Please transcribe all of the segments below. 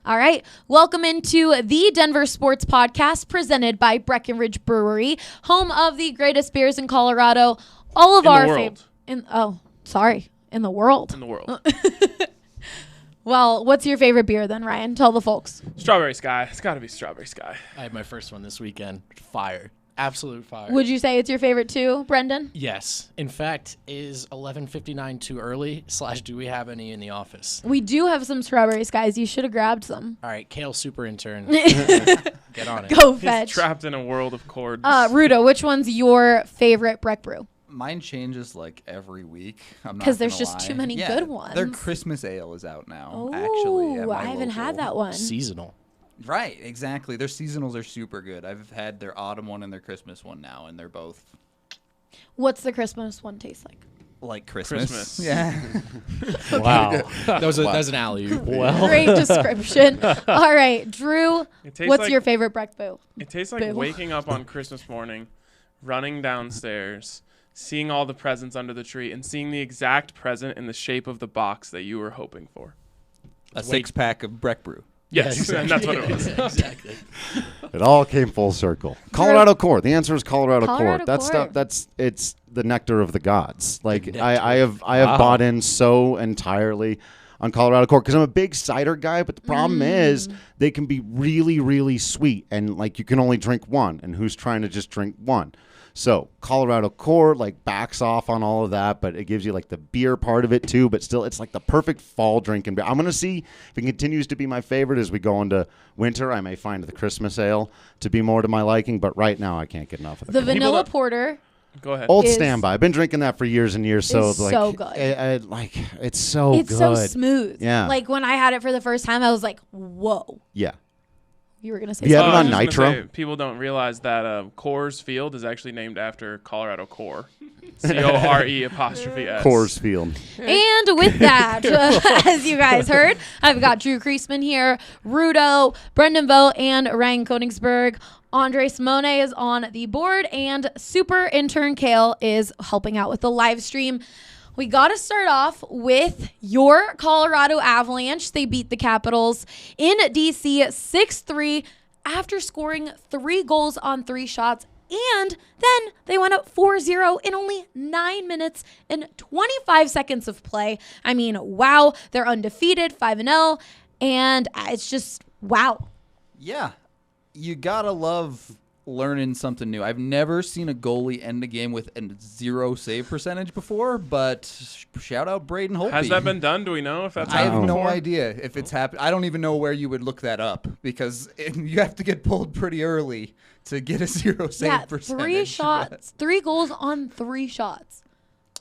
All right. Welcome into the Denver Sports Podcast presented by Breckenridge Brewery, home of the greatest beers in Colorado. All of our favorite. In the world. In the world. Well, what's your favorite beer then, Ryan? Tell the folks. Strawberry Sky. It's got to be Strawberry Sky. I had my first one this weekend. Fire. Absolute fire. Would you say it's your favorite too, Brendan? Yes. In fact, is 11:59 too early? / do we have any in the office? We do have some Strawberry Skies. You should have grabbed some. All right, Kale super intern. Get on it. Go He's fetch. trapped in a world of cords. Rudo, which one's your favorite Breck Brew? Mine changes like every week. Because there's just too many good ones. Their Christmas ale is out now. Oh, actually, at my I haven't had local. that one. Seasonal. Right, exactly. Their seasonals are super good. I've had their autumn one and their Christmas one now, and they're both What's the Christmas one taste like? like Christmas. Christmas. Yeah. Wow. that was an alley-oop. Well, Great description. All right, Drew, It tastes what's like- your favorite Breck Brew? It tastes like Boo. waking up on Christmas morning, running downstairs, seeing all the presents under the tree, and seeing the exact present in the shape of the box that you were hoping for. A 6-pack of Breck Brew. Yes, and that's what it was. Exactly. it all came full circle. Colorado Core. The answer is Colorado Colorado Core. That Core. stuff. It's the nectar of the gods. Like nectar. I have bought in so entirely on Colorado Core because I'm a big cider guy. But the problem is they can be really, really sweet, and like you can only drink one. And who's trying to just drink one? So Colorado Core like backs off on all of that, but it gives you like the beer part of it too. But still, it's like the perfect fall drinking beer. I'm gonna see if it continues to be my favorite as we go into winter. I may find the Christmas ale to be more to my liking, but right now I can't get enough of The it. vanilla that- porter. Go ahead. Old is- standby. I've been drinking that for years and years. So is like, so good. it's so It's good. so smooth. Yeah. Like when I had it for the first time, I was like, whoa. Yeah. You were going to say Yeah, Oh, something. I I was was on just gonna Nitro? say, people don't realize that Coors Field is actually named after Colorado Core. CORE''S. Coors Field. And with that, as you guys heard, I've got Drew Kreisman here, Rudo, Brendan Bowe, and Ryan Koenigsberg. Andre Simone is on the board, and super intern Kale is helping out with the live stream. We got to start off with your Colorado Avalanche. They beat the Capitals in D.C. 6-3 after scoring 3 goals on 3 shots. And then they went up 4-0 in only 9 minutes and 25 seconds of play. I mean, wow. They're undefeated, 5-0. And it's just, wow. Yeah. You gotta love learning something new. I've never seen a goalie end a game with a 0 save percentage before, but shout out Braden Holtby. Has that been done? Do we know if that's I have happened no before? idea if it's happened. I don't even know where you would look that up because you have to get pulled pretty early to get a 0 save Yeah, percentage. 3 shots, 3 goals on 3 shots.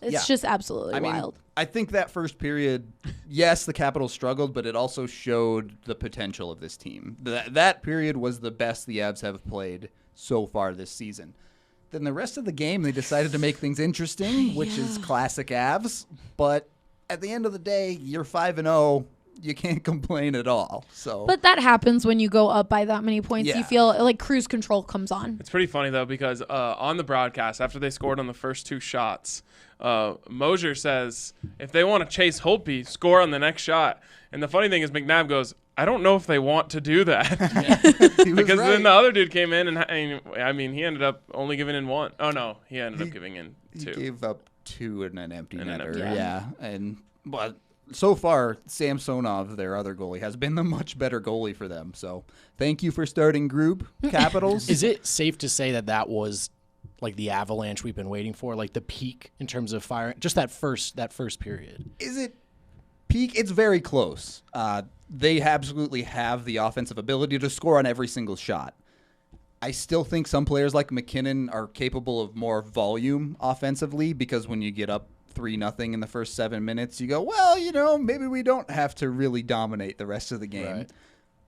It's Yeah. just absolutely I mean, wild. I think that first period, yes, the Capitals struggled, but it also showed the potential of this team. That period was the best the Avs have played so far this season. Then the rest of the game, they decided to make things interesting, which is classic Avs. But at the end of the day, you're 5-0. You can't complain at all. So, But that happens when you go up by that many points. Yeah. You feel like cruise control comes on. It's pretty funny, though, because on the broadcast, after they scored on the first 2 shots, Mosier says, if they want to chase Holtby, score on the next shot. And the funny thing is McNabb goes, I don't know if they want to do that. he was Because right. then the other dude came in, and I mean, he ended up only giving in 1. Oh, no, he ended up giving in He 2. gave up 2 and an empty And an netter. empty netter. Yeah. And but so far, Samsonov, their other goalie, has been the much better goalie for them. So thank you for starting group, Capitals. Is it safe to say that was like the avalanche we've been waiting for, like the peak in terms of fire? Just that first period. Is it peak? It's very close. They absolutely have the offensive ability to score on every single shot. I still think some players like McKinnon are capable of more volume offensively because when you get up 3-0 in the first 7 minutes, you go, well, maybe we don't have to really dominate the rest of the game, Right.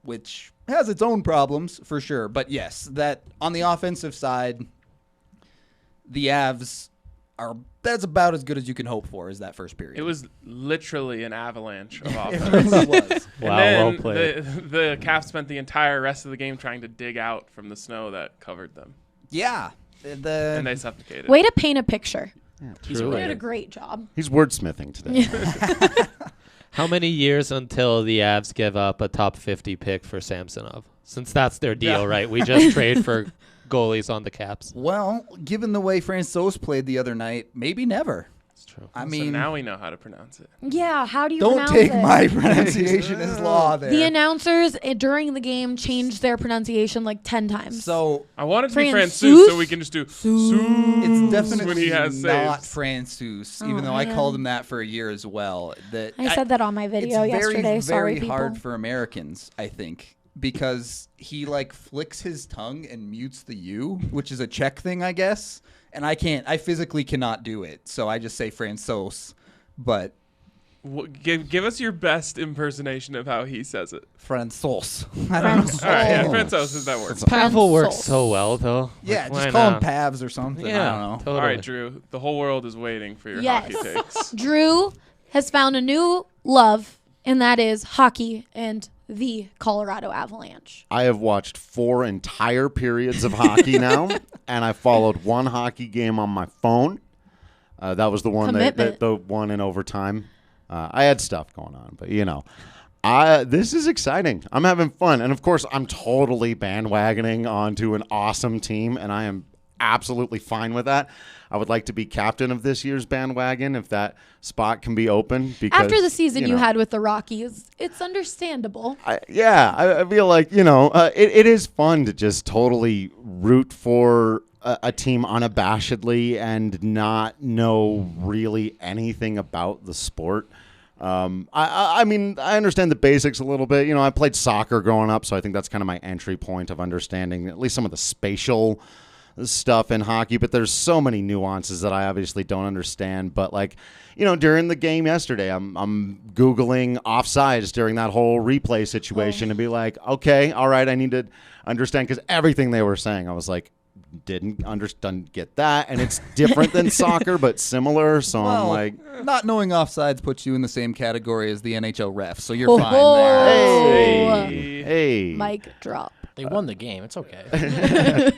which has its own problems for sure. But yes, that on the offensive side, the Avs that's about as good as you can hope for is that first period. It was literally an avalanche of offense. It really was. Wow, and well then played. the Caps spent the entire rest of the game trying to dig out from the snow that covered them, Yeah. and The, they suffocated. Way to paint a picture. Yeah, You truly. did a great job. He's wordsmithing today. How many years until the Avs give up a top 50 pick for Samsonov? Since that's their deal, right? We just trade for goalies on the Caps. Well, given the way Francouz played the other night, maybe never. That's true. I So mean, now we know how to pronounce it. Yeah, how do you don't pronounce take it? my pronunciation as law there. The announcers during the game changed their pronunciation like 10 times. So I want it to be Francouz? Francouz so we can just do it's when definitely he has not saves. Francouz, Oh, even though I man. called him that for a year as well. That I said that on my video it's yesterday. very, Sorry, very people. hard for Americans, I think, because he like flicks his tongue and mutes the U, which is a Czech thing, I guess. And I physically cannot do it, so I just say Francouz. But Give us your best impersonation of how he says it. Francouz. I don't know. Francouz. All right, yeah, Francouz is that word. Pavel works Francouz. so well, though. Yeah, Like, just why call him not? Pavs or something. Yeah, I don't know. totally. All right, Drew. The whole world is waiting for your Yes. hockey takes. Drew has found a new love, and that is hockey and the Colorado Avalanche. I have watched 4 entire periods of hockey now, and I followed one hockey game on my phone. That was the one Commitment. the one in overtime. I had stuff going on, but this is exciting. I'm having fun, and of course, I'm totally bandwagoning onto an awesome team, and I am absolutely fine with that. I would like to be captain of this year's bandwagon if that spot can be open. Because After the season you know, had with the Rockies, it's understandable. I feel like, it is fun to just totally root for a team unabashedly and not know really anything about the sport. I mean, I understand the basics a little bit. I played soccer growing up, so I think that's kind of my entry point of understanding at least some of the spatial stuff in hockey, but there's so many nuances that I obviously don't understand. But during the game yesterday, I'm Googling offsides during that whole replay situation and be like, okay, all right, I need to understand, because everything they were saying, I was like, didn't get that, and it's different than soccer but similar, so I'm like, not knowing offsides puts you in the same category as the NHL refs, so you're Oh, fine there. hey. Mic drop. They won the game. It's okay.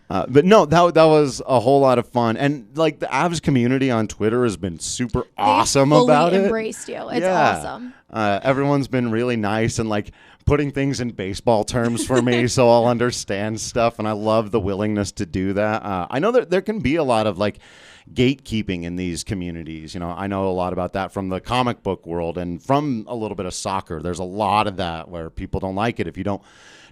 But no, that was a whole lot of fun, and like the Avs community on Twitter has been super awesome They fully about it. embraced you. It's Yeah. awesome. Everyone's been really nice and like putting things in baseball terms for me, so I'll understand stuff, and I love the willingness to do that. I know that there can be a lot of like gatekeeping in these communities. I know a lot about that from the comic book world and from a little bit of soccer. There's a lot of that where people don't like it if you don't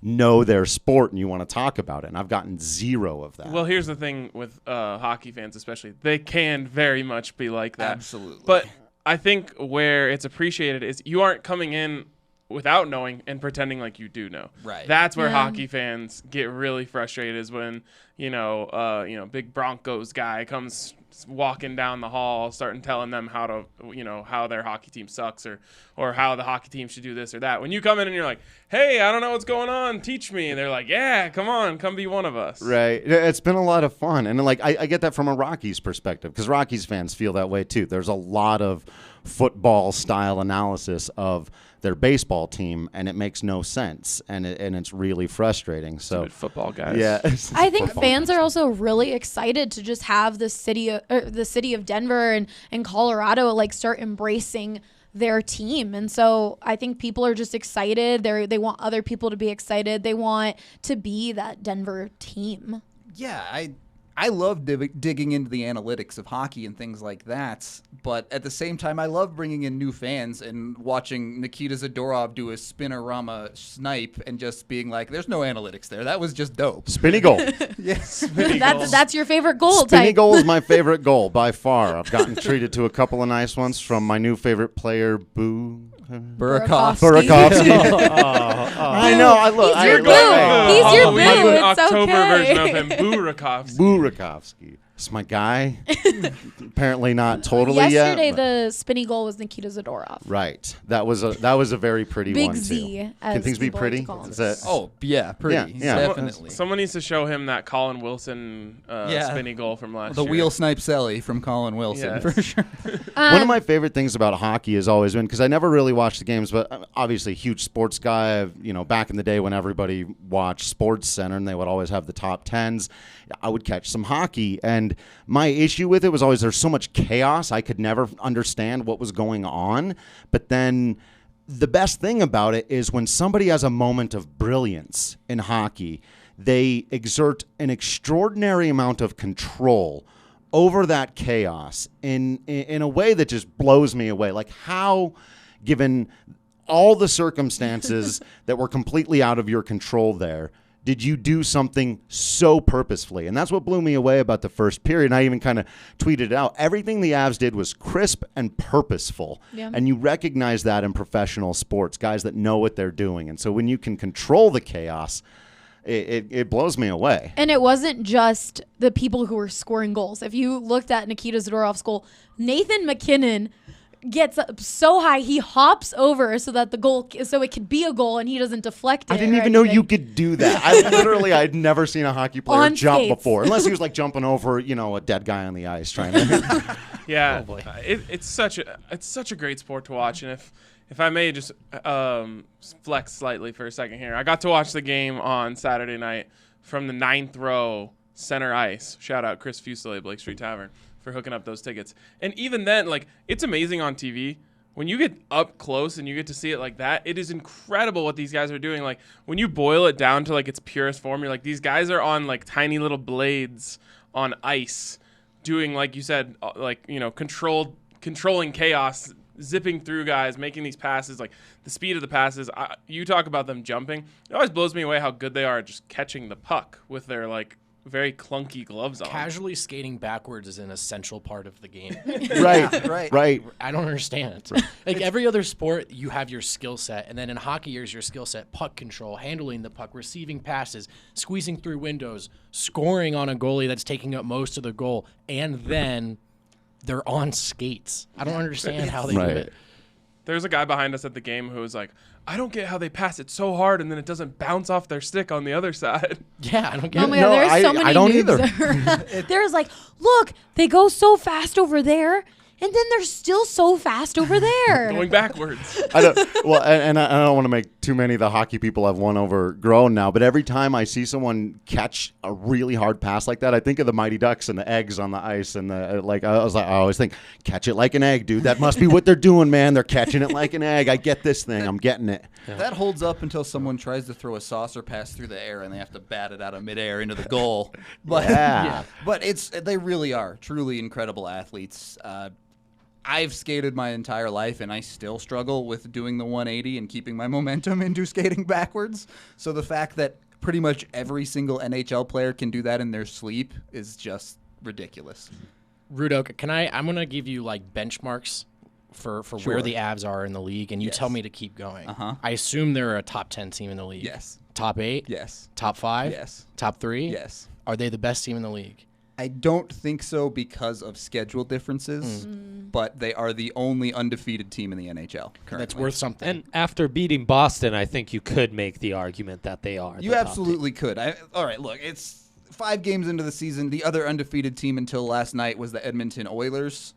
know their sport and you want to talk about it, and I've gotten zero of that. Well, here's the thing with hockey fans especially. They can very much be like that. Absolutely. But I think where it's appreciated is you aren't coming in without knowing and pretending like you do know. Right. That's where Yeah. hockey fans get really frustrated, is when, big Broncos guy comes walking down the hall starting telling them how their hockey team sucks or how the hockey team should do this or that. When you come in and you're like, hey, I don't know what's going on, teach me. And they're like, yeah, come on, come be one of us. Right. It's been a lot of fun. And like I get that from a Rockies perspective, because Rockies fans feel that way too. There's a lot of football style analysis of their baseball team, and it makes no sense, and it's really frustrating. So Stupid football guys. yeah. I think fans are also really excited to just have the city of Denver and Colorado like start embracing their team. And so I think people are just excited. They want other people to be excited. They want to be that Denver team. Yeah, I love digging into the analytics of hockey and things like that, but at the same time, I love bringing in new fans and watching Nikita Zadorov do a spinorama snipe and just being like, there's no analytics there. That was just dope. Spinny goal. Yes. That's your favorite goal Spinny type. goal is my favorite goal by far. I've gotten treated to a couple of nice ones from my new favorite player, Burakovsky. I know. I look. He's your I, boo. Hey. He's your Halloween boo. It's October okay. version of him, Burakovsky. Burakovsky. It's my guy. Apparently not totally Yesterday, yet. but- the spinny goal was Nikita Zadorov. Right. That was a very pretty Big one too. Z, as Can things be people like to pretty? call him. Is that, Oh, yeah, pretty. Yeah. Definitely. Someone needs to show him that Colin Wilson Yeah. spinny goal from last The year. wheel snipe Selly from Colin Wilson, Yes. for sure. one of my favorite things about hockey has always been, because I never really watched the games, but I'm obviously a huge sports guy. Back in the day when everybody watched Sports Center and they would always have the top 10s, I would catch some hockey. And And my issue with it was always there's so much chaos. I could never understand what was going on. But then the best thing about it is when somebody has a moment of brilliance in hockey, they exert an extraordinary amount of control over that chaos in a way that just blows me away. Like how, given all the circumstances that were completely out of your control there, did you do something so purposefully? And that's what blew me away about the first period. And I even kind of tweeted it out. Everything the Avs did was crisp and purposeful. Yeah. And you recognize that in professional sports, guys that know what they're doing. And so when you can control the chaos, it blows me away. And it wasn't just the people who were scoring goals. If you looked at Nikita Zadorov's goal, Nathan McKinnon gets up so high he hops over so that it could be a goal and he doesn't deflect it. I didn't or even know anything. you could do that. I'd never seen a hockey player On jump skates. before, unless he was like jumping over, a dead guy on the ice trying to. Yeah, Oh, boy. it's such a great sport to watch, and if I may just flex slightly for a second here, I got to watch the game on Saturday night from the 9th row center ice. Shout out Chris Fuselier, Blake Street Tavern, for hooking up those tickets. And even then, like, it's amazing on TV. When you get up close and you get to see it like that, it is incredible what these guys are doing. Like, when you boil it down to like its purest form, you're like, these guys are on like tiny little blades on ice doing, like you said, controlling chaos, zipping through guys, making these passes, like the speed of the passes. You talk about them jumping. It always blows me away how good they are at just catching the puck with their like very clunky gloves on. Casually skating backwards is an essential part of the game. Right. I don't understand. Like every other sport, you have your skill set, and then in hockey, here's your skill set: puck control, handling the puck, receiving passes, squeezing through windows, scoring on a goalie that's taking up most of the goal, and then they're on skates. I don't understand how they do Right. it. There's a guy behind us at the game who was like, I don't get how they pass it so hard and then it doesn't bounce off their stick on the other side. Yeah, I don't get Oh it. my God, No, there's so many I don't noobs there. There's like, look, they go so fast over there, and then they're still so fast over there. Going backwards. I don't. Well, and I don't want to make too many of the hockey people have one overgrown now. But every time I see someone catch a really hard pass like that, I think of the Mighty Ducks and the eggs on the ice, and I always think, catch it like an egg, dude. That must be what they're doing, man. They're catching it like an egg. I get this thing. I'm getting it. That holds up until someone tries to throw a saucer pass through the air and they have to bat it out of midair into the goal. But Yeah. but they really are truly incredible athletes. I've skated my entire life and I still struggle with doing the 180 and keeping my momentum into skating backwards. So the fact that pretty much every single NHL player can do that in their sleep is just ridiculous. Rudo, I'm going to give you like benchmarks for Sure. where the Avs are in the league, and you Yes. tell me to keep going. Uh-huh. I assume they're a top 10 team in the league. Yes. Top 8? Yes. Top 5? Yes. Top 3? Yes. Are they the best team in the league? I don't think so because of schedule differences, but they are the only undefeated team in the NHL currently. That's worth something. And after beating Boston, I think you could make the argument that they are. You the top absolutely could. All right, look, it's 5 games into the season. The other undefeated team until last night was the Edmonton Oilers,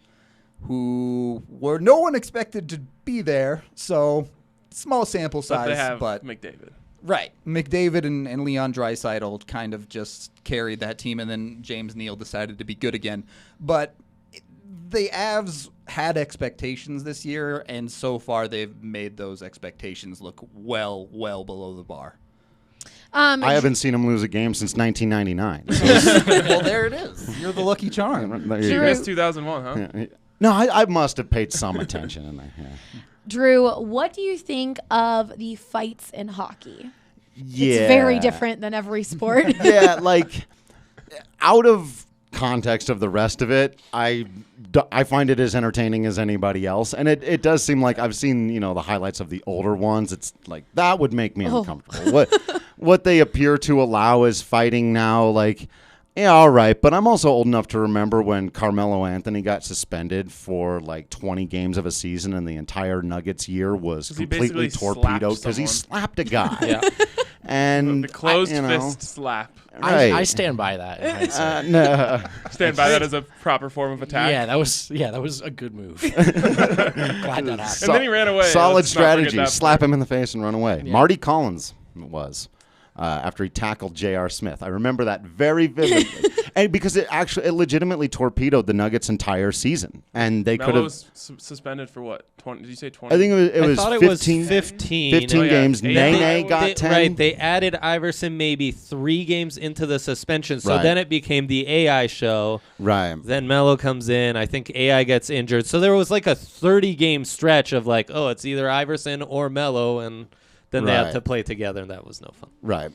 who were no one expected to be there. So small sample But size, they have but McDavid. right. McDavid and Leon Draisaitl kind of just carried that team, and then James Neal decided to be good again. But the Avs had expectations this year, and so far they've made those expectations look well below the bar. I haven't seen them lose a game since 1999. Well, there it is. You're the lucky charm. There you You go. missed 2001, huh? Yeah. No, I must have paid some attention in there. Yeah. Drew, what do you think of the fights in hockey? Yeah. It's very different than every sport. Yeah, like out of context of the rest of it, I find it as entertaining as anybody else, and it does seem like I've seen the highlights of the older ones. It's like that would make me uncomfortable. What they appear to allow is fighting now, like. Yeah, all right, but I'm also old enough to remember when Carmelo Anthony got suspended for like 20 games of a season, and the entire Nuggets year was 'Cause he completely basically torpedoed slapped because he someone. slapped a guy. Yeah. And The closed I- fist slap. Right. I stand by that. in hindsight. No. Stand by that as a proper form of attack. Yeah, that was a good move. Glad that happened. And then he ran away. Solid Let's not forget strategy. that Slap part. him in the face and run away. Marty Collins was. after he tackled J.R. Smith. I remember that very vividly. And because it legitimately torpedoed the Nuggets' entire season. And they could Melo have. was suspended for what? 20? Did you say 20? I think it was thought it 15, was 15. 15 Oh, yeah. games. Yeah. Nene got They- 10. Right, they added Iverson maybe 3 games into the suspension, so Right. then it became the AI show. Right. Then Melo comes in. I think AI gets injured, so there was like a 30-game stretch of like, oh, it's either Iverson or Melo, and then they Right. had to play together, and that was no fun. Right.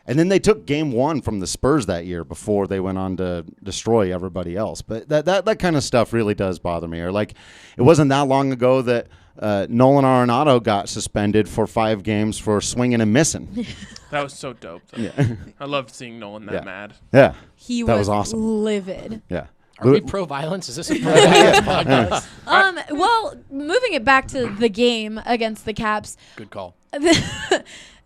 And then they took game 1 from the Spurs that year before they went on to destroy everybody else. But that kind of stuff really does bother me. Or like, it wasn't that long ago that Nolan Arenado got suspended for 5 games for swinging and missing. That was so dope. Though. Yeah. I loved seeing Nolan that Yeah. mad. Yeah. He That was, was awesome. livid. Yeah. Are we pro-violence? Is this a pro-violence podcast? Well, moving it back to the game against the Caps, Good call.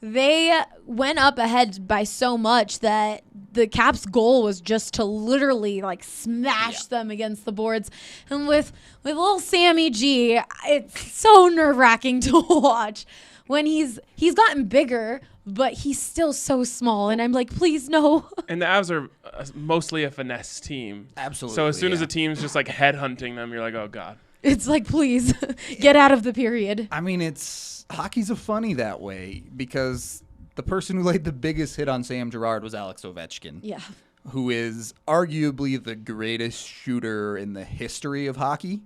they went up ahead by so much that the Caps' goal was just to literally like smash them against the boards. And with little Sammy G, it's so nerve-wracking to watch when he's gotten bigger, but he's still so small. And I'm like, please no. And the Avs are mostly a finesse team. Absolutely. So as soon as yeah. a team's just like headhunting them, you're like, oh god. It's like, please get out of the period. I mean, hockey's a funny that way because the person who laid the biggest hit on Sam Girard was Alex Ovechkin, Yeah. who is arguably the greatest shooter in the history of hockey.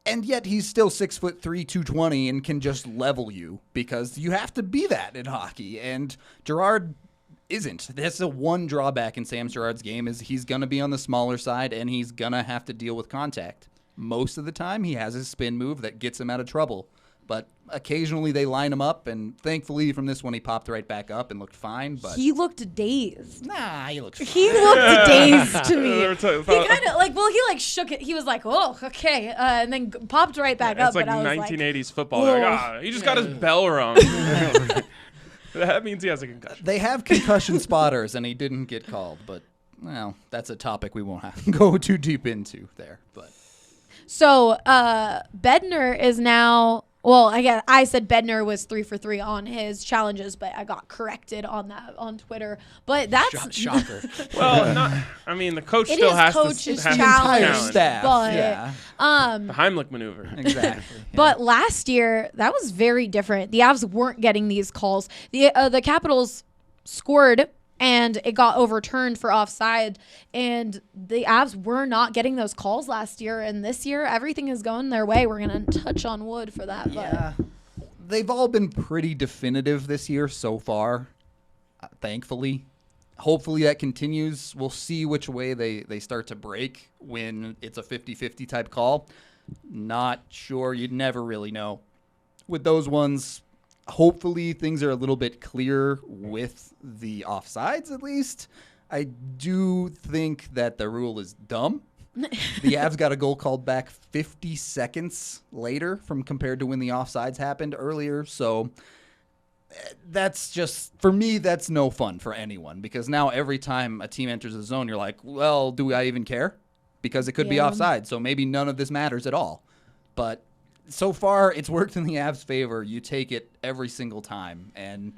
And yet he's still 6'3", 220, and can just level you because you have to be that in hockey. And Girard isn't. That's the one drawback in Sam Girard's game is he's going to be on the smaller side and he's going to have to deal with contact. Most of the time he has his spin move that gets him out of trouble. But occasionally they line him up, and thankfully from this one he popped right back up and looked fine. But He looked dazed. nah, he looks fine. He looked dazed to me. They were He talking kind about- of like, well, he like shook it. He was like, oh, okay, and then popped right back up. It's like but I was 1980s football. They're like, "Whoa." he just got his bell rung. That means he has a concussion. They have concussion spotters, and he didn't get called. But well, that's a topic we won't have to go too deep into there. But So Bednar is now. Well, I said Bednar was 3 for 3 on his challenges, but I got corrected on that on Twitter. But that's Shocker. Well, I mean, the coach It still is has coach's to have challenge. entire staff, but- yeah, the Heimlich maneuver. exactly. But last year, that was very different. The Avs weren't getting these calls. The Capitals scored, and it got overturned for offside. And the Avs were not getting those calls last year. And this year, everything is going their way. We're going to touch on wood for that. Yeah. They've all been pretty definitive this year so far, thankfully. Hopefully that continues. We'll see which way they start to break when it's a 50-50 type call. Not sure. You'd never really know. With those ones, hopefully things are a little bit clearer with the offsides at least. I do think that the rule is dumb. The Avs got a goal called back 50 seconds later from compared to when the offsides happened earlier. So that's just, for me, that's no fun for anyone because now every time a team enters the zone, you're like, well, do I even care? Because it could be Yeah. offside. So maybe none of this matters at all. But so far, it's worked in the Avs' favor. You take it every single time. And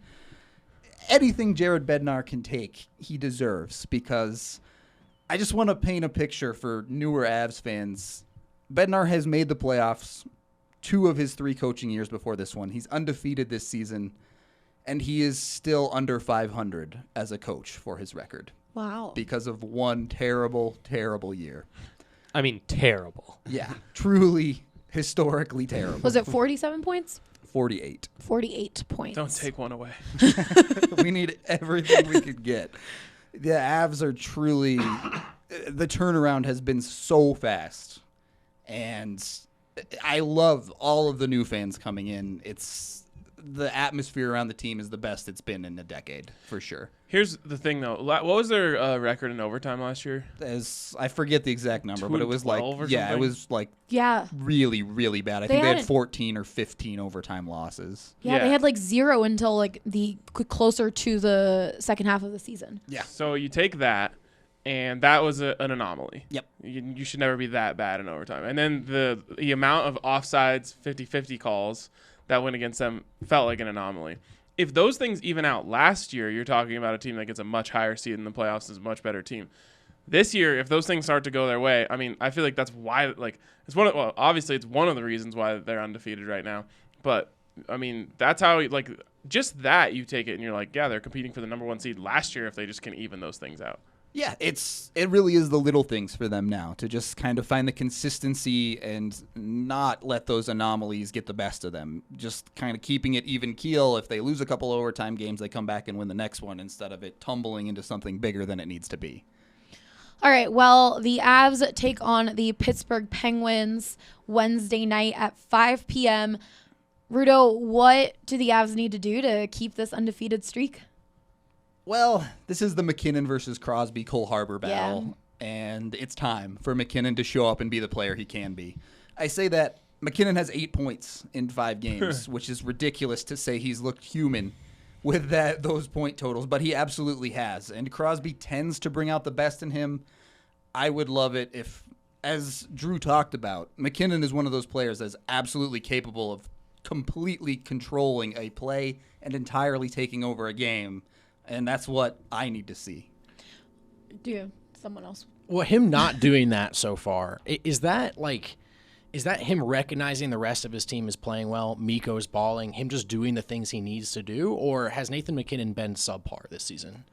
anything Jared Bednar can take, he deserves because I just want to paint a picture for newer Avs fans. Bednar has made the playoffs 2 of his 3 coaching years before this one. He's undefeated this season, and he is still under 500 as a coach for his record Wow. because of one terrible, terrible year. I mean, terrible. Yeah, truly historically terrible. Was it 47 points? 48. 48 points. Don't take one away. We need everything we could get. The Avs are truly, the turnaround has been so fast, and I love all of the new fans coming in. The atmosphere around the team is the best it's been in a decade, for sure. Here's the thing, though. What was their record in overtime last year? I forget the exact number, but it was like, 12 or yeah, it something? was like Yeah. really, really bad. I They think they had hadn't- 14 or 15 overtime losses. Yeah, they Yeah. had like 0 until like the closer to the second half of the season. Yeah. So you take that, and that was an anomaly. Yep. You should never be that bad in overtime. And then the amount of offsides, 50-50 calls that went against them felt like an anomaly. if those things even out last year, you're talking about a team that gets a much higher seed in the playoffs is a much better team. This year, if those things start to go their way, I mean, I feel like that's why, like, obviously it's one of the reasons why they're undefeated right now. But, I mean, that's how, like, just that you take it and you're like, yeah, they're competing for the number 1 seed last year if they just can even those things out. Yeah, it really is the little things for them now to just kind of find the consistency and not let those anomalies get the best of them. Just kind of keeping it even keel. If they lose a couple overtime games, they come back and win the next one instead of it tumbling into something bigger than it needs to be. All right, well, the Avs take on the Pittsburgh Penguins Wednesday night at 5 p.m. Rudo, what do the Avs need to do to keep this undefeated streak? Well, this is the McKinnon versus Crosby Cole Harbor battle, and it's time for McKinnon to show up and be the player he can be. I say that McKinnon has 8 points in 5 games, which is ridiculous to say he's looked human with those point totals, but he absolutely has. And Crosby tends to bring out the best in him. I would love it if, as Drew talked about, McKinnon is one of those players that's absolutely capable of completely controlling a play and entirely taking over a game. And that's what I need to see. Do someone else? Well, him not doing that so far, is that him recognizing the rest of his team is playing well, Mikko's balling, him just doing the things he needs to do, or has Nathan McKinnon been subpar this season?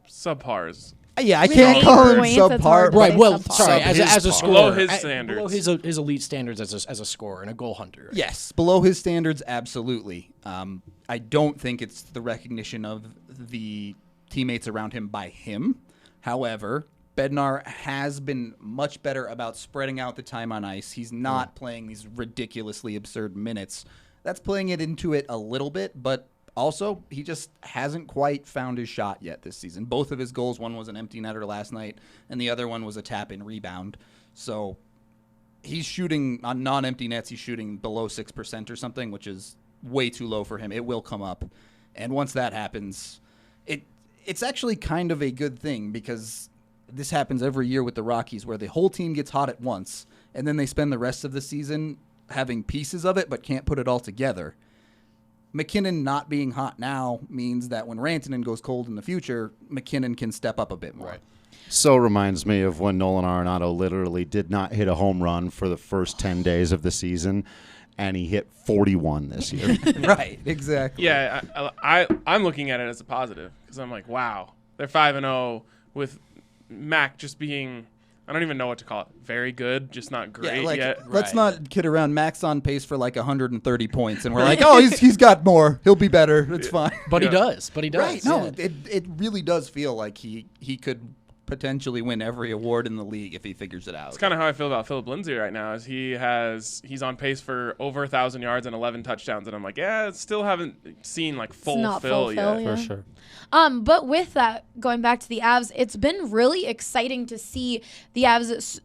Subpars. Yeah, I With can't 8 call him points, it's hard subpar. to Right, say well, subpar. sorry, as a Below scorer. his Below standards. his elite standards as a scorer and a goal hunter. Right? Yes, below his standards, absolutely. I don't think it's the recognition of the teammates around him by him. However, Bednar has been much better about spreading out the time on ice. He's not playing these ridiculously absurd minutes. That's playing it into it a little bit, but also he just hasn't quite found his shot yet this season. Both of his goals, one was an empty netter last night, and the other one was a tap-in rebound. So he's shooting on non-empty nets. He's shooting below 6% or something, which is way too low for him. It will come up. And once that happens, it's actually kind of a good thing because this happens every year with the Rockies where the whole team gets hot at once and then they spend the rest of the season having pieces of it but can't put it all together. McKinnon not being hot now means that when Rantanen goes cold in the future, McKinnon can step up a bit more. Right. So reminds me of when Nolan Arenado literally did not hit a home run for the first 10 days of the season, and he hit 41 this year. Right, exactly. Yeah, I'm looking at it as a positive because I'm like, wow, they're 5-0 with Mac just being, I don't even know what to call it, very good, just not great yet. Let's not kid around. Mac's on pace for like 130 points, and we're like, oh, he's got more. He'll be better. It's fine. But he does. Right? No, yeah. it really does feel like he could potentially win every award in the league if he figures it out. It's kind of how I feel about Philip Lindsay right now. Is he's on pace for over 1,000 yards and 11 touchdowns, and I'm like, yeah, still haven't seen like full fill yet. yeah. For sure. But with that, going back to the Avs, it's been really exciting to see the Avs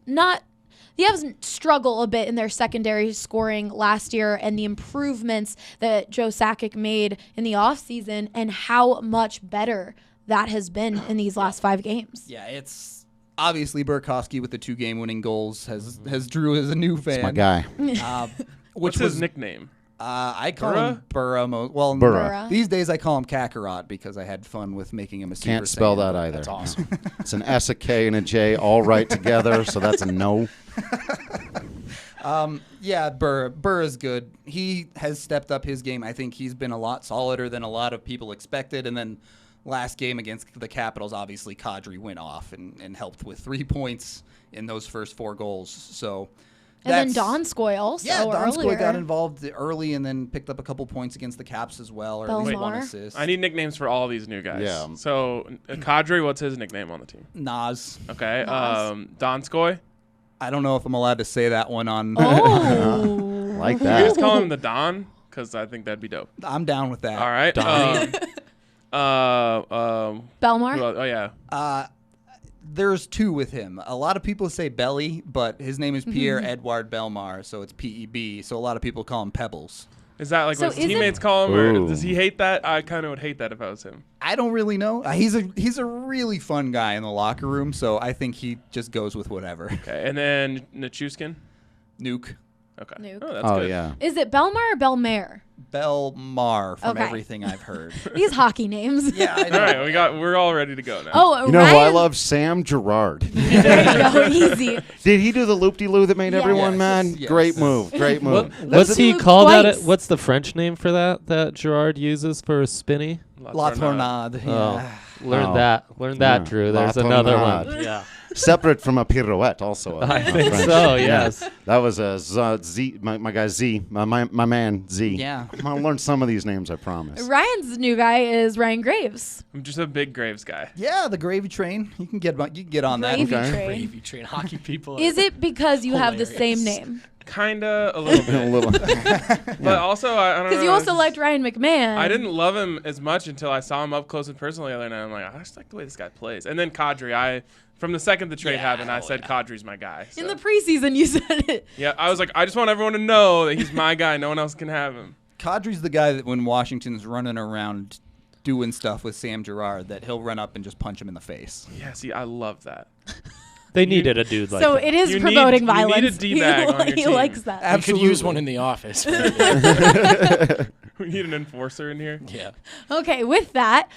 struggle a bit in their secondary scoring last year and the improvements that Joe Sakic made in the offseason and how much better that has been in these last 5 games. Yeah, it's obviously Burakovsky with the 2 game-winning goals has Drew as a new fan. That's my guy. What's his nickname? I call him Burra. Burra. These days I call him Kakarot because I had fun with making him a Super Can't spell Saiyan. that either. That's awesome. It's an S, a K, and a J all right together, so that's a no. Yeah, Burr is good. He has stepped up his game. I think he's been a lot solider than a lot of people expected. And then last game against the Capitals, obviously Kadri went off and helped with 3 points in those first 4 goals. So. And then Donskoy also Donskoy earlier. got involved early and then picked up a couple points against the Caps as well, or at least 1 Belmar. assist. I need nicknames for all these new guys. Yeah. So Kadri, what's his nickname on the team? Nas. Okay. Nas. Donskoy. I don't know if I'm allowed to say that one on. Oh. Like We just that. call him the Don because I think that'd be dope. I'm down with that. All right. Belmar? Oh yeah. There's 2 with him. A lot of people say Belly, but his name is Pierre Edouard Belmar, so it's PEB. So a lot of people call him Pebbles. Is that like So what his isn't- teammates call him, or Ooh. does he hate that? I kind of would hate that if I was him. I don't really know. He's a really fun guy in the locker room, so I think he just goes with whatever. Okay. And then Nichushkin. Nuke. Okay. Nuke. Oh, that's Oh good. yeah. Is it Belmar or Belmare? Belmar from Okay. everything I've heard. These hockey names. Yeah, I know. All right, we're all ready to go now. Oh, You know who I Ryan- love? Sam Gerard. There you go. Easy. Did he do the loop-de-loo that made Yes. everyone Yes. mad? Yes. Great move. Great move. What's he Luke called twice. that? What's the French name for that Gerard uses for a spinny? La Tornade. Oh. Yeah. Learn Oh. that. Learn that, Yeah. Drew. La There's another Tornade. one. Yeah. Separate from a pirouette, also. I think French. so, yes. That was a Z, my guy Z, my man Z. Yeah. I'm gonna learn some of these names, I promise. Ryan's new guy is Ryan Graves. I'm just a big Graves guy. Yeah, the gravy train. You can get on that. Gravy Okay. train. Gravy train hockey people. Is it because you have the Hilarious. same name? Kinda a little A bit. little. But also, I don't know. Because you I also just- liked Ryan McMahon. I didn't love him as much until I saw him up close and personal the other night. I'm like, I just like the way this guy plays. And then Kadri, from the second the trade Yeah, happened, I oh, said yeah. Kadri's my guy. In so. the preseason, you said it. Yeah, I was like, I just want everyone to know that he's my guy. No one else can have him. Kadri's the guy that when Washington's running around doing stuff with Sam Gerard, that he'll run up and just punch him in the face. Yeah, see, I love that. They needed a dude like So that. it is You promoting need a violence. D-bag on your He team. likes that. You could use Absolutely. one in the office. We need an enforcer in here. Yeah. Okay, with that,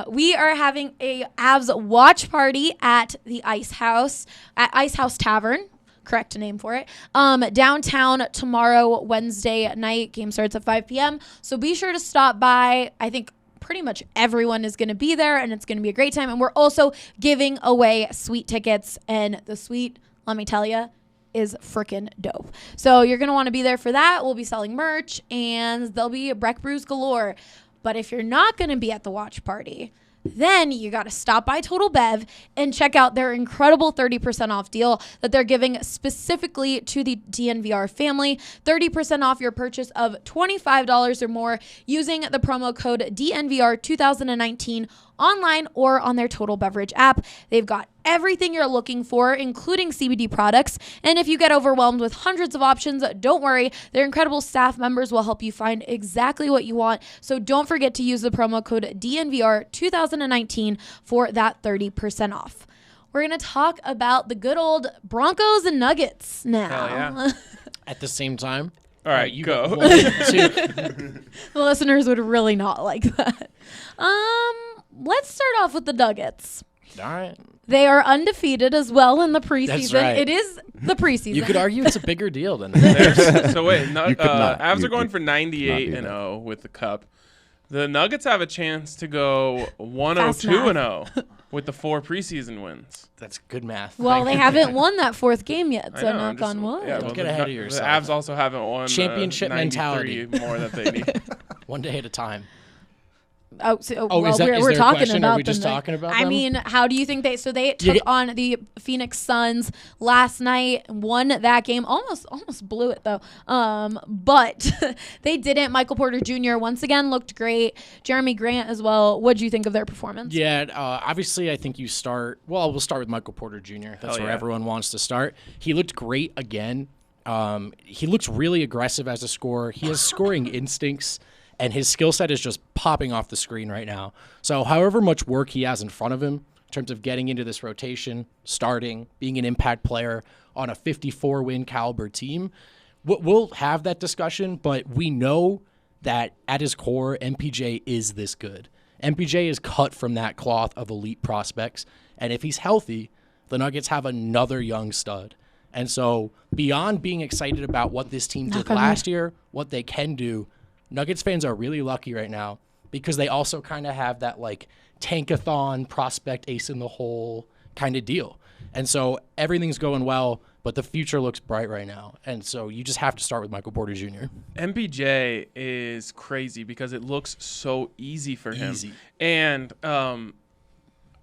we are having a Avs watch party at the Ice House, at Ice House Tavern. Correct name for it. Downtown tomorrow, Wednesday night. Game starts at 5 p.m. So be sure to stop by. I think pretty much everyone is going to be there, and it's going to be a great time. And we're also giving away suite tickets, and the suite, let me tell you, is freaking dope. So you're going to want to be there for that. We'll be selling merch, and there'll be Breck Brews galore. But if you're not going to be at the watch party, then you got to stop by Total Bev and check out their incredible 30% off deal that they're giving specifically to the DNVR family. 30% off your purchase of $25 or more using the promo code DNVR2019 online or on their Total Beverage app. They've got everything you're looking for, including CBD products. And if you get overwhelmed with hundreds of options, don't worry. Their incredible staff members will help you find exactly what you want. So don't forget to use the promo code DNVR2019 for that 30% off. We're going to talk about the good old Broncos and Nuggets now. Hell yeah. At the same time. All right, you go. got 1, 2. The listeners would really not like that. Let's start off with the Nuggets. All right. They are undefeated as well in the preseason. That's right. It is the preseason. You could argue it's a bigger deal than that. So wait, You could not. Avs You are going could for not 98 do and that. 0 with the cup. The Nuggets have a chance to go Fast 102 and 0 with the 4 preseason wins. That's good math. Well, they haven't won that fourth game yet, I so know, I'm knock just- on wood. yeah, Don't well, get the ahead of Nu- yourself. The Avs also haven't won Championship 93 mentality. more that they need. One day at a time. Oh, so, Oh, well, is that- we're, is we're there a talking question? Are about we just them. talking about I them? mean, how do you think they? So they You took get- on the Phoenix Suns last night, won that game, almost blew it though. But they didn't. Michael Porter Jr. once again looked great. Jeremy Grant as well. What do you think of their performance? Yeah, obviously, I think you start. Well, we'll start with Michael Porter Jr. That's Hell where yeah. everyone wants to start. He looked great again. He looks really aggressive as a scorer. He has scoring instincts, and his skill set is just popping off the screen right now. So, however much work he has in front of him in terms of getting into this rotation, starting, being an impact player on a 54-win caliber team, we'll have that discussion. But we know that at his core, MPJ is this good. MPJ is cut from that cloth of elite prospects. And if he's healthy, the Nuggets have another young stud. And so beyond being excited about what this team did last year, what they can do, Nuggets fans are really lucky right now because they also kind of have that like tankathon prospect ace in the hole kind of deal. And so everything's going well, but the future looks bright right now. And so you just have to start with Michael Porter Jr. MPJ is crazy because it looks so easy for him. Easy. And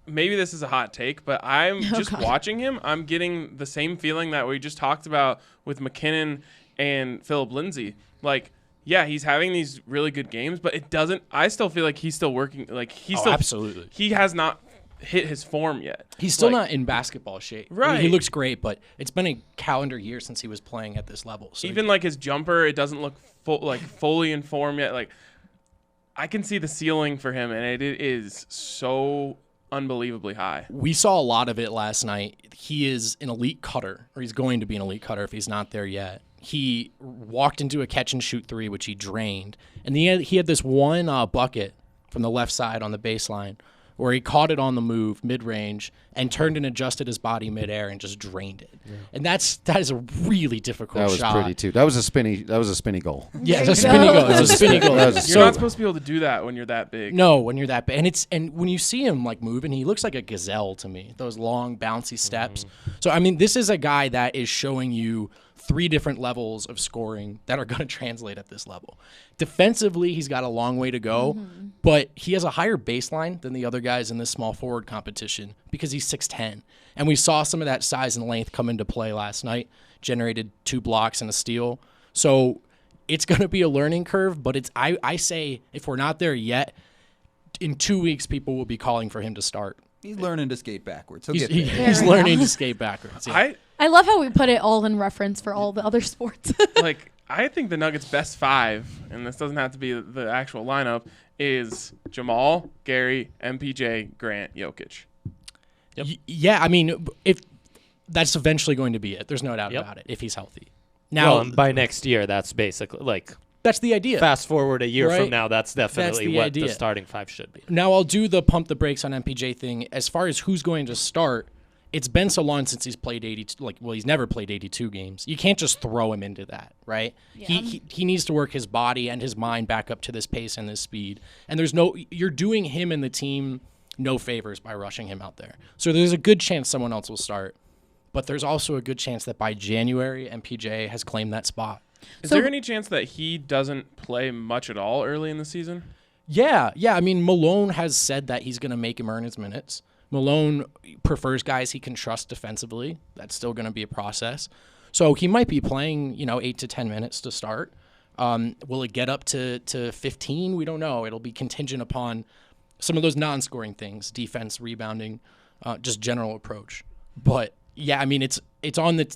maybe this is a hot take, but I'm just God. watching him. I'm getting the same feeling that we just talked about with McKinnon and Philip Lindsay. Like, yeah, he's having these really good games, but it doesn't. I still feel like he's still working. Like he's still Absolutely. He has not hit his form yet. He's still Like, not in basketball shape. I mean, Right. he looks great, but it's been a calendar year since he was playing at this level. So even like his jumper. It doesn't look fully in form yet. Like I can see the ceiling for him, and it is so unbelievably high. we saw a lot of it last night. He is an elite cutter, or he's going to be an elite cutter if he's not there yet. he walked into a catch and shoot three, which he drained. And he had this one bucket from the left side on the baseline where he caught it on the move mid-range and turned and adjusted his body midair and just drained it. Yeah. And that is a really difficult shot. That was pretty too. That was a spinny goal. Yeah, it was a spinny goal. It was a spinny goal. You're not supposed to be able to do that when you're that big. No, when you're that big. And when you see him like moving, he looks like a gazelle to me. Those long bouncy steps. So I mean, this is a guy that is showing you 3 different levels of scoring that are going to translate at this level. Defensively, he's got a long way to go, but he has a higher baseline than the other guys in this small forward competition because he's 6'10". And we saw some of that size and length come into play last night, generated 2 blocks and a steal. So it's going to be a learning curve, but I say if we're not there yet, in 2 weeks, people will be calling for him to start. He's learning to skate backwards. He's learning to skate backwards. Yeah. I love how we put it all in reference for all the other sports. Like, I think the Nuggets' best 5, and this doesn't have to be the actual lineup, is Jamal, Gary, MPJ, Grant, Jokic. Yep. Yeah, I mean, if that's eventually going to be it. There's no doubt about it if he's healthy. Now, by next year, that's basically like that's the idea. Fast forward a year from now, that's definitely what the starting 5 should be. Now, I'll do the pump the brakes on MPJ thing. As far as who's going to start, it's been so long since he's played 82. He's never played 82 games. You can't just throw him into that, right? Yeah. He needs to work his body and his mind back up to this pace and this speed. And you're doing him and the team no favors by rushing him out there. So there's a good chance someone else will start. But there's also a good chance that by January, MPJ has claimed that spot. Is there any chance that he doesn't play much at all early in the season? Yeah. I mean, Malone has said that he's going to make him earn his minutes. Malone prefers guys he can trust defensively. That's still going to be a process. So he might be playing, 8 to 10 minutes to start. Will it get up to 15? We don't know. It'll be contingent upon some of those non-scoring things, defense, rebounding, just general approach. But, yeah, I mean, it's on the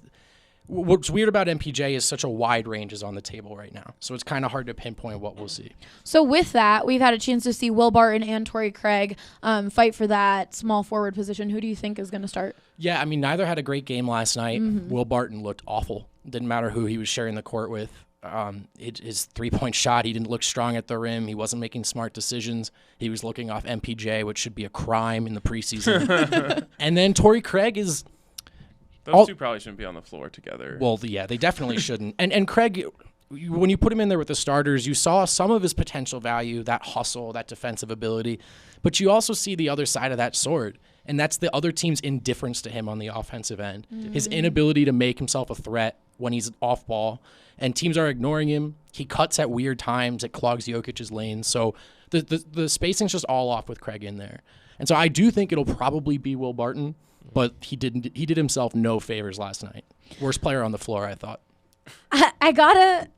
what's weird about MPJ is such a wide range is on the table right now. So it's kind of hard to pinpoint what we'll see. So with that, we've had a chance to see Will Barton and Torrey Craig fight for that small forward position. Who do you think is going to start? Yeah, I mean, neither had a great game last night. Will Barton looked awful. Didn't matter who he was sharing the court with. His three-point shot, he didn't look strong at the rim. He wasn't making smart decisions. He was looking off MPJ, which should be a crime in the preseason. And then Torrey Craig is... Those two probably shouldn't be on the floor together. Well, yeah, they definitely shouldn't. And Craig, when you put him in there with the starters, you saw some of his potential value, that hustle, that defensive ability. But you also see the other side of that sword, and that's the other team's indifference to him on the offensive end. His inability to make himself a threat when he's off ball, and teams are ignoring him. He cuts at weird times. It clogs Jokic's lanes. So the spacing's just all off with Craig in there. And so I do think it'll probably be Will Barton. But he did himself no favors last night. Worst player on the floor, I thought. I gotta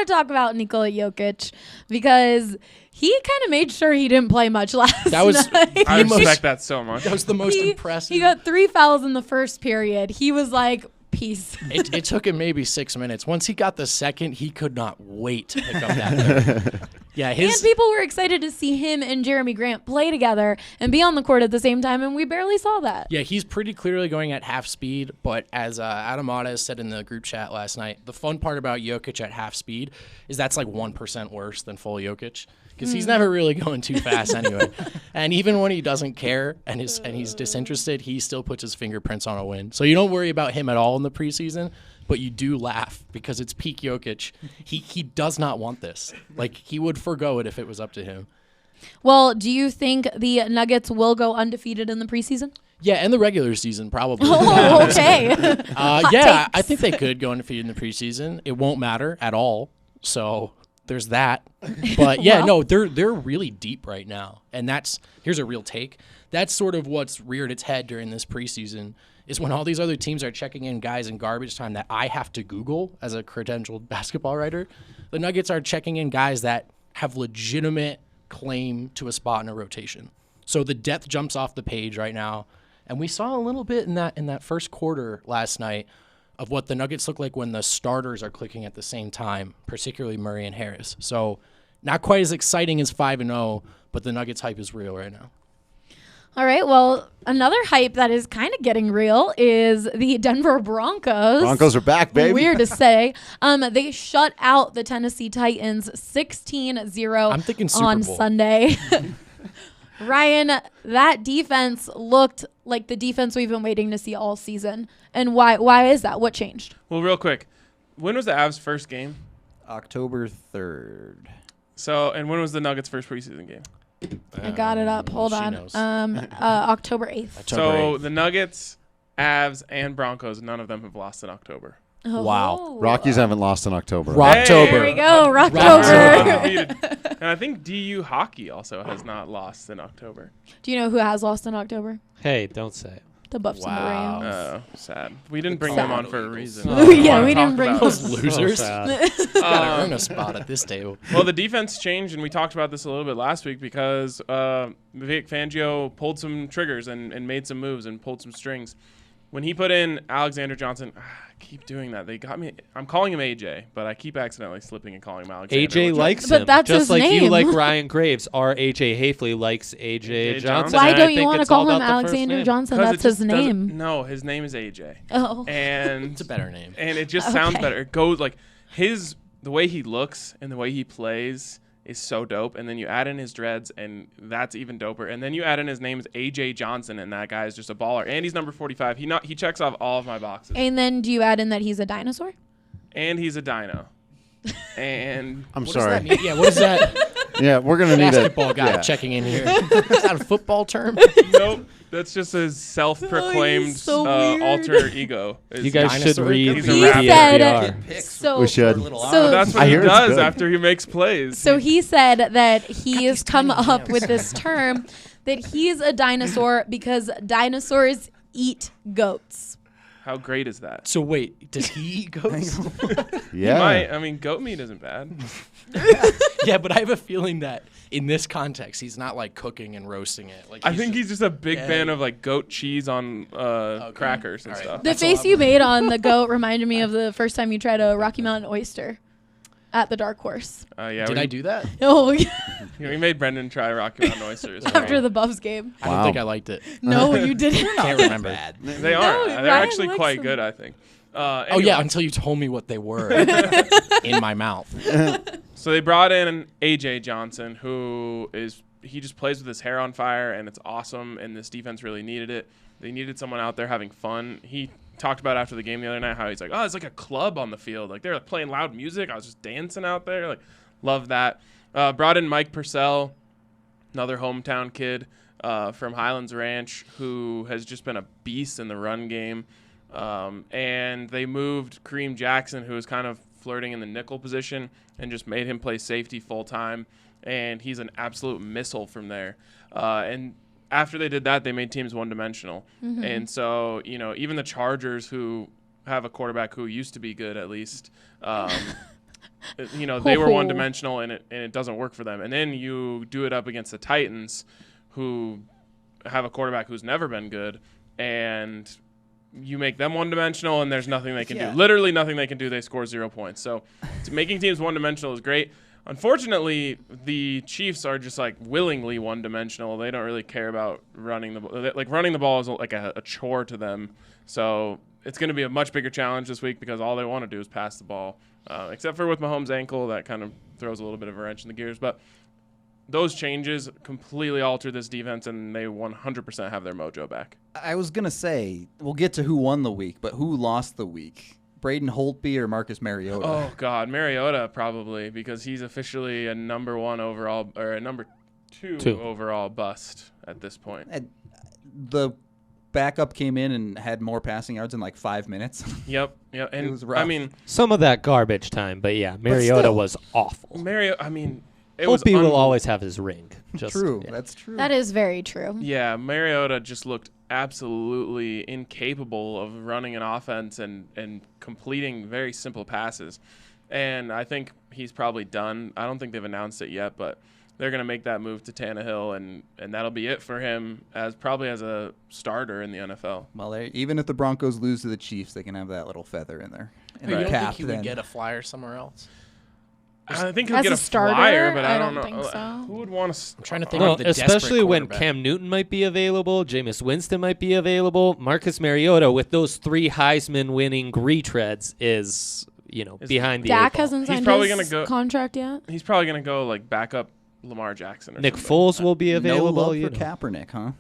talk about Nikola Jokic because he kind of made sure he didn't play much last night. I respect that so much. That was the most impressive. He got 3 fouls in the first period. He was like, peace. It took him maybe 6 minutes. Once he got the second, he could not wait to pick up that. Yeah, and people were excited to see him and Jeremy Grant play together and be on the court at the same time, and we barely saw that. Yeah, he's pretty clearly going at half speed, but as Adam Ottes said in the group chat last night, the fun part about Jokic at half speed is that's like 1% worse than full Jokic because he's never really going too fast anyway. And even when he doesn't care and he's disinterested, he still puts his fingerprints on a win. So you don't worry about him at all in the preseason. But you do laugh because it's peak Jokic. He does not want this. Like, he would forgo it if it was up to him. Well, do you think the Nuggets will go undefeated in the preseason? Yeah, in the regular season, probably. Oh, okay. Yeah, I think they could go undefeated in the preseason. It won't matter at all. So there's that. But, yeah, no, they're really deep right now. And here's a real take. That's sort of what's reared its head during this preseason is when all these other teams are checking in guys in garbage time that I have to Google as a credentialed basketball writer. The Nuggets are checking in guys that have legitimate claim to a spot in a rotation. So the depth jumps off the page right now. And we saw a little bit in that first quarter last night of what the Nuggets look like when the starters are clicking at the same time, particularly Murray and Harris. So not quite as exciting as 5-0, but the Nuggets hype is real right now. All right. Well, another hype that is kind of getting real is the Denver Broncos. Broncos are back, baby. Weird to say. They shut out the Tennessee Titans 16-0 I'm thinking Super on Bowl. Sunday. Ryan, that defense looked like the defense we've been waiting to see all season. And why is that? What changed? Well, real quick, when was the Avs' first game? October 3rd. So, and when was the Nuggets' first preseason game? I got it up. Hold she on. knows. October 8th. So the Nuggets, Avs, and Broncos, none of them have lost in October. Wow. Rockies haven't lost in October. Rocktober. There we go. They're Rocktober. undefeated. And I think DU hockey also has not lost in October. Do you know who has lost in October? Hey, don't say it. The Buffs Wow. and the Rams. Oh, sad. We didn't bring Sad. them on for a reason. Oh, yeah, we Talk didn't bring about Those it. losers. So sad. Gotta earn a spot at this table. Well, the defense changed, and we talked about this a little bit last week because Vic Fangio pulled some triggers and made some moves and pulled some strings. When he put in Alexander Johnson, I keep doing that. They got me. I'm calling him AJ, but I keep accidentally slipping and calling him Alexander. AJ which likes But him. that's just his like you name. like Ryan Graves. Our AJ Hafley likes AJ AJ Johnson. Why and I don't you think want to it's all call him about the first Alexander name. Johnson? 'cause it That's his just doesn't- name. No, his name is AJ. Oh. And It's a better name. and it just sounds Okay. better. It goes like the way he looks and the way he plays is so dope. And then you add in his dreads, and that's even doper. And then you add in his name is AJ Johnson, and that guy is just a baller. And he's number 45. He checks off all of my boxes. And then do you add in that he's a dinosaur? And he's a dino. And I'm What does sorry. that mean? Yeah, what is that? Yeah, we're gonna need a Basketball guy yeah. checking in here. Is that a football term? nope, that's just his self-proclaimed so weird. alter ego. Is You guys should Dinosaur read He's the a He rapper. said- DNVR. So We should. So That's what I he hear it's does good. after he makes plays. So he said that he has these come tiny up hands. with this term that he's a dinosaur because dinosaurs eat goats. How great is that? So wait, does he eat goats? Yeah. He might. I mean, goat meat isn't bad. Yeah, but I have a feeling that in this context, he's not like cooking and roasting it. Like I think he's just a big Yeah. fan of like goat cheese on crackers and All right. stuff. The That's a face lot you more. made on the goat reminded me of the first time you tried a Rocky Mountain oyster at the Dark Horse. Yeah, Did I do that? Oh, we made Brendan try Rocky Mountain oysters. after the Buffs game. I don't Wow. think I liked it. No, you didn't. Can't remember. They are. No, They're Ryan actually likes quite them. good, I think. Oh Anyway, yeah, until you told me what they were in my mouth. So they brought in AJ Johnson, he just plays with his hair on fire, and it's awesome. And this defense really needed it. They needed someone out there having fun. He talked about after the game the other night how he's like, oh, it's like a club on the field. Like they're like, playing loud music. I was just dancing out there. Like, love that. Brought in Mike Purcell, another hometown kid from Highlands Ranch, who has just been a beast in the run game. And they moved Kareem Jackson, who was kind of flirting in the nickel position, and just made him play safety full time. And he's an absolute missile from there. And after they did that, they made teams one-dimensional. And so, even the Chargers, who have a quarterback who used to be good at least, they were one-dimensional, and it doesn't work for them. And then you do it up against the Titans, who have a quarterback who's never been good, and you make them one-dimensional, and there's nothing they can do. Literally nothing they can do. They score 0 points. So making teams one-dimensional is great. Unfortunately, the Chiefs are just like willingly one-dimensional. They don't really care about running the ball. Like running the ball is like a chore to them. So it's going to be a much bigger challenge this week because all they want to do is pass the ball. Except for with Mahomes' ankle, that kind of throws a little bit of a wrench in the gears. But those changes completely alter this defense, and they 100% have their mojo back. I was going to say, we'll get to who won the week, but who lost the week? Braden Holtby or Marcus Mariota? Oh, God. Mariota probably, because he's officially a number 1 overall or a number 2 overall bust at this point. The backup came in and had more passing yards in like 5 minutes. Yep. And It was rough. I mean, Some of that garbage time, but yeah, Mariota still. was awful. it was Holtby will always have his ring. Just, True. yeah. That's true. That is very true. Yeah, Mariota just looked absolutely incapable of running an offense and completing very simple passes. And I think he's probably done. I don't think they've announced it yet, but they're going to make that move to Tannehill, and that'll be it for him as a starter in the NFL. Well, even if the Broncos lose to the Chiefs, they can have that little feather in there. In You their don't cap think he then. would get a flyer somewhere else? I think he'll As get a a starter, flyer, but I I don't don't know. think so. Who would want to? I'm trying to think Well, of the desperate especially when quarterback. Cam Newton might be available, Jameis Winston might be available, Marcus Mariota with those 3 Heisman-winning retreads is behind the eight Dak ball. hasn't He's signed probably his gonna go- contract yet. He's probably gonna go like back up Lamar Jackson. Or Nick something. Foles will be No available. love you for know. Kaepernick, huh?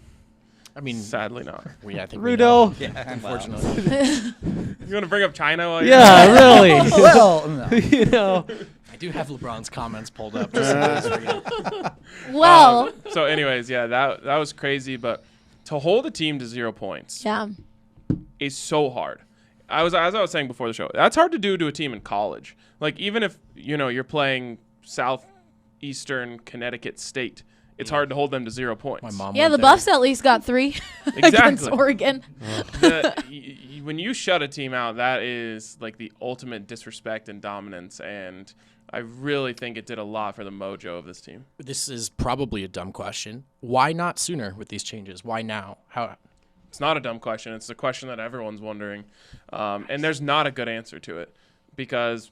I mean, Sadly not. I think Rudo. we know. Yeah, Unfortunately. You want to bring up China? While you're Yeah, really. Well, no. you know. I do have LeBron's comments pulled up. Just in case for you. Well, So, anyways, yeah, that was crazy. But to hold a team to 0 points yeah. is so hard. As I was saying before the show, that's hard to do to a team in college. Like even if you're playing Southeastern Connecticut State, it's hard to hold them to 0 points. My mom. Yeah, went the there. Buffs at least got 3 against Exactly. Oregon. When you shut a team out, that is like the ultimate disrespect and dominance. And I really think it did a lot for the mojo of this team. This is probably a dumb question. Why not sooner with these changes? Why now? How? It's not a dumb question. It's a question that everyone's wondering. And there's not a good answer to it because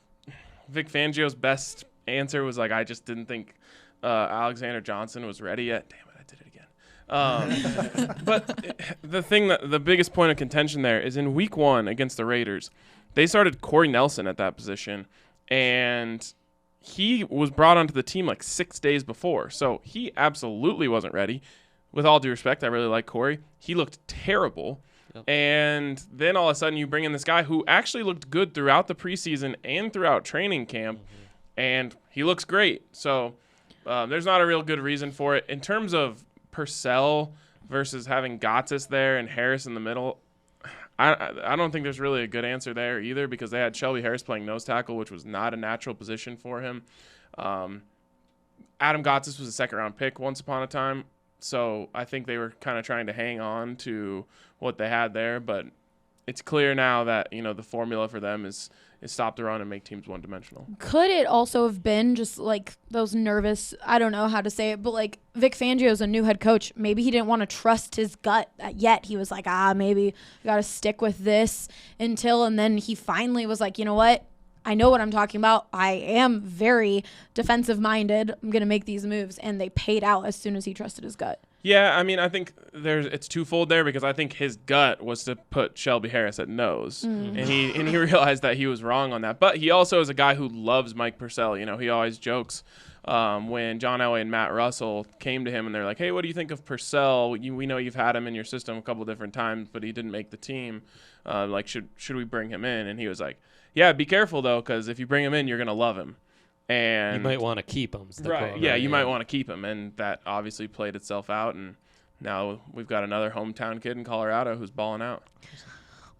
Vic Fangio's best answer was like, I just didn't think Alexander Johnson was ready yet. Damn it, I did it again. But the biggest point of contention there is in week 1 against the Raiders, they started Corey Nelson at that position, and he was brought onto the team like 6 days before. So he absolutely wasn't ready. With all due respect, I really like Corey. He looked terrible. Yep. And then all of a sudden you bring in this guy who actually looked good throughout the preseason and throughout training camp, and he looks great. So there's not a real good reason for it. In terms of Purcell versus having Gotsis there and Harris in the middle, I don't think there's really a good answer there either because they had Shelby Harris playing nose tackle, which was not a natural position for him. Adam Gotsis was a second-round pick once upon a time, so I think they were kind of trying to hang on to what they had there. But it's clear now that the formula for them is stop the run and make teams one-dimensional. Could it also have been just like those nervous, I don't know how to say it, but like Vic Fangio's a new head coach. Maybe he didn't want to trust his gut yet. He was like, maybe I got to stick with this until, and then he finally was like, you know what? I know what I'm talking about. I am very defensive minded. I'm going to make these moves. And they paid out as soon as he trusted his gut. Yeah, I mean, I think it's twofold there because I think his gut was to put Shelby Harris at nose, and he realized that he was wrong on that. But he also is a guy who loves Mike Purcell. He always jokes when John Elway and Matt Russell came to him and they're like, "Hey, what do you think of Purcell? We know you've had him in your system a couple different times, but he didn't make the team. Should we bring him in?" And he was like, "Yeah, be careful though, because if you bring him in, you're gonna love him." And You might want to keep him. right. Yeah, you might want to keep him, and that obviously played itself out. And now we've got another hometown kid in Colorado who's balling out.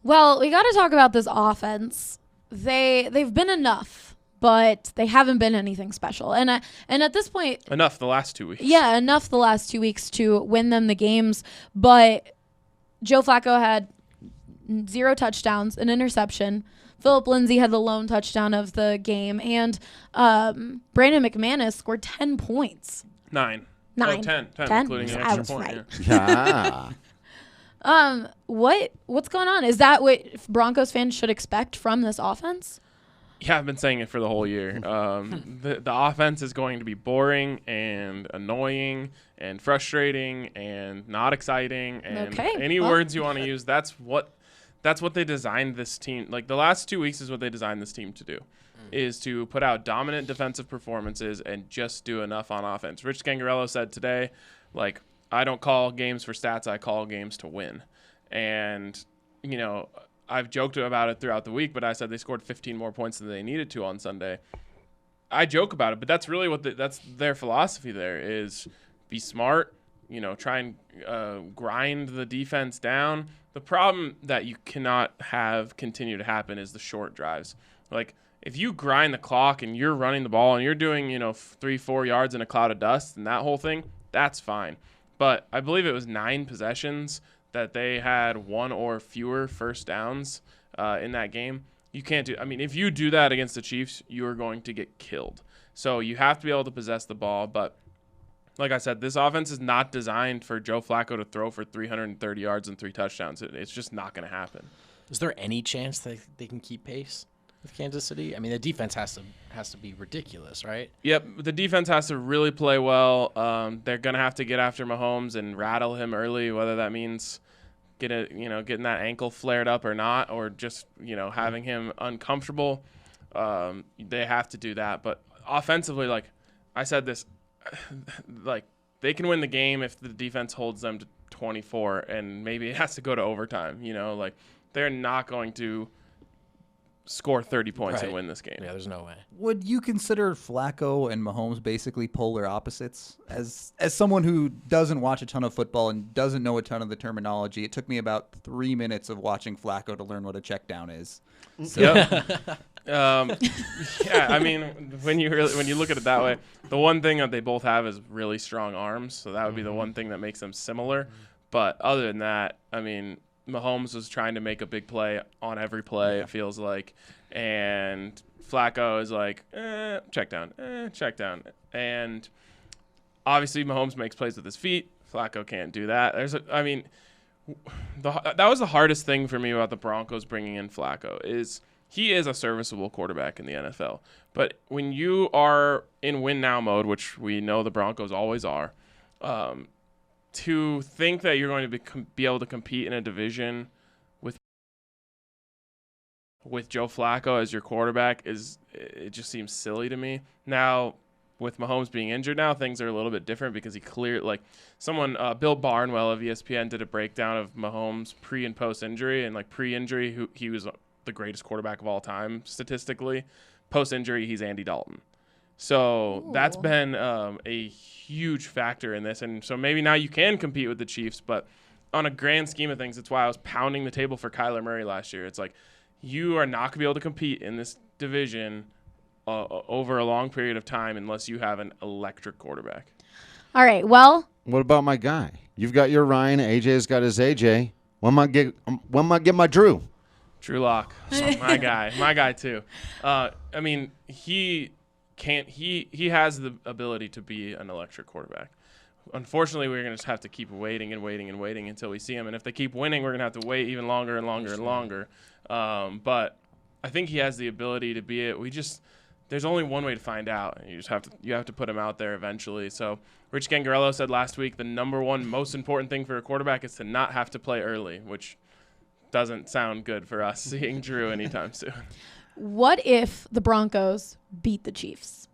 Well, we got to talk about this offense. They've been enough, but they haven't been anything special. And at this point, Enough the last 2 weeks. yeah, enough the last 2 weeks to win them the games. But Joe Flacco had 0 touchdowns, an interception. Philip Lindsay had the lone touchdown of the game, and Brandon McManus scored 10 points. 9. 9. Oh, 10, 10. including an I extra was point. right. Yeah. Yeah. What's going on? Is that what Broncos fans should expect from this offense? Yeah, I've been saying it for the whole year. The offense is going to be boring and annoying and frustrating and not exciting and Okay, any well. words you want to use. That's what they designed this team. Like the last 2 weeks is what they designed this team to do, is to put out dominant defensive performances and just do enough on offense. Rich Scangarello said today, like, I don't call games for stats, I call games to win. And, I've joked about it throughout the week, but I said they scored 15 more points than they needed to on Sunday. I joke about it, but that's really that's their philosophy there is be smart, try and grind the defense down. The problem that you cannot have continue to happen is the short drives. Like, if you grind the clock and you're running the ball and you're doing, 3-4 yards in a cloud of dust and that whole thing, that's fine. But I believe it was 9 possessions that they had 1 or fewer first downs in that game. You can't do. I mean, if you do that against the Chiefs, you are going to get killed. So you have to be able to possess the ball. But like I said, this offense is not designed for Joe Flacco to throw for 330 yards and 3 touchdowns. It's just not going to happen. Is there any chance that they can keep pace? with Kansas City? I mean, the defense has to be ridiculous, right? Yep, the defense has to really play well. They're gonna have to get after Mahomes and rattle him early, whether that means getting that ankle flared up or not, or just having him uncomfortable. They have to do that. But offensively, like I said this, like they can win the game if the defense holds them to 24, and maybe it has to go to overtime. Like they're not going to score 30 points and win this game. Yeah, there's no way. Would you consider Flacco and Mahomes basically polar opposites? As someone who doesn't watch a ton of football and doesn't know a ton of the terminology, it took me about 3 minutes of watching Flacco to learn what a check down is. So. Yep. Yeah, I mean, when you look at it that way, the one thing that they both have is really strong arms, so that would be the one thing that makes them similar. But other than that, I mean, Mahomes was trying to make a big play on every play, it feels like, and Flacco is like, check down. And obviously Mahomes makes plays with his feet. Flacco can't do that. That was the hardest thing for me about the Broncos bringing in Flacco is he is a serviceable quarterback in the NFL. But when you are in win now mode, which we know the Broncos always are, to think that you're going to be able to compete in a division with Joe Flacco as your quarterback it just seems silly to me. Now, with Mahomes being injured now, things are a little bit different because he cleared, like Bill Barnwell of ESPN did a breakdown of Mahomes pre and post injury, and like pre-injury, he was the greatest quarterback of all time statistically. Post injury, he's Andy Dalton. So that's been a huge factor in this. And so maybe now you can compete with the Chiefs, but on a grand scheme of things, that's why I was pounding the table for Kyler Murray last year. It's like you are not going to be able to compete in this division over a long period of time unless you have an electric quarterback. All right, well. What about my guy? You've got your Ryan. AJ's got his AJ. When am I get my Drew? Drew Lock, my guy too. I mean, he has the ability to be an electric quarterback. Unfortunately, we're going to just have to keep waiting until we see him. And if they keep winning, we're going to have to wait even longer and longer and longer. But I think he has the ability to be it. There's only one way to find out. And you have to put him out there eventually. So Rich Gangarello said last week the number one most important thing for a quarterback is to not have to play early, which doesn't sound good for us seeing Drew anytime soon. What if the Broncos beat the Chiefs?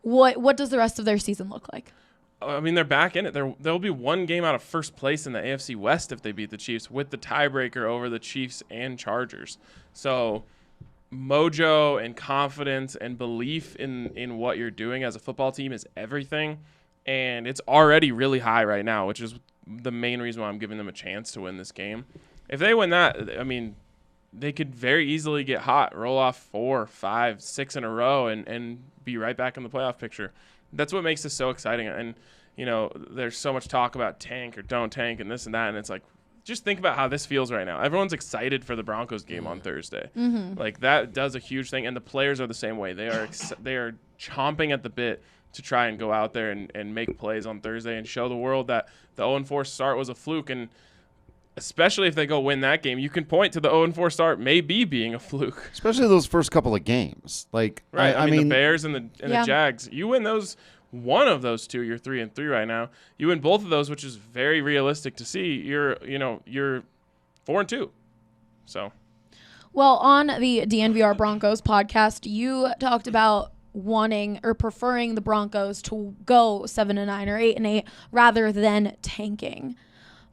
What does the rest of their season look like? I mean, they're back in it. There'll be one game out of first place in the AFC West if they beat the Chiefs, with the tiebreaker over the Chiefs and Chargers. So mojo and confidence and belief in what you're doing as a football team is everything. And it's already really high right now, which is the main reason why I'm giving them a chance to win this game. If they win that, I mean, they could very easily get hot, roll off 4, 5, 6 in a row, and be right back in the playoff picture. That's what makes this so exciting. And, there's so much talk about tank or don't tank and this and that. And it's like, just think about how this feels right now. Everyone's excited for the Broncos game on Thursday. Mm-hmm. Like, that does a huge thing. And the players are the same way. They are chomping at the bit to try and go out there and make plays on Thursday and show the world that the 0-4 start was a fluke. And especially if they go win that game, you can point to the 0-4 start maybe being a fluke. Especially those first couple of games. Like, right. I mean, the Bears and the Jags, you win one of those two, you're 3-3 right now. You win both of those, which is very realistic to see. You're 4-2. So, well, on the DNVR Broncos podcast, you talked about wanting or preferring the Broncos to go 7-9 or 8-8 rather than tanking.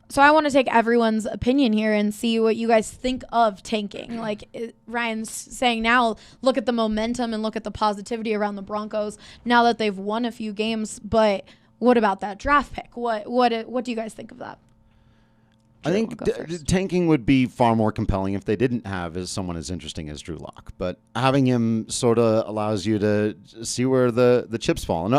So I want to take everyone's opinion here and see what you guys think of tanking. Like Ryan's saying now, look at the momentum and look at the positivity around the Broncos now that they've won a few games. But what about that draft pick? What do you guys think of that? I think tanking would be far more compelling if they didn't have someone as interesting as Drew Lock. But having him sort of allows you to see where the chips fall. And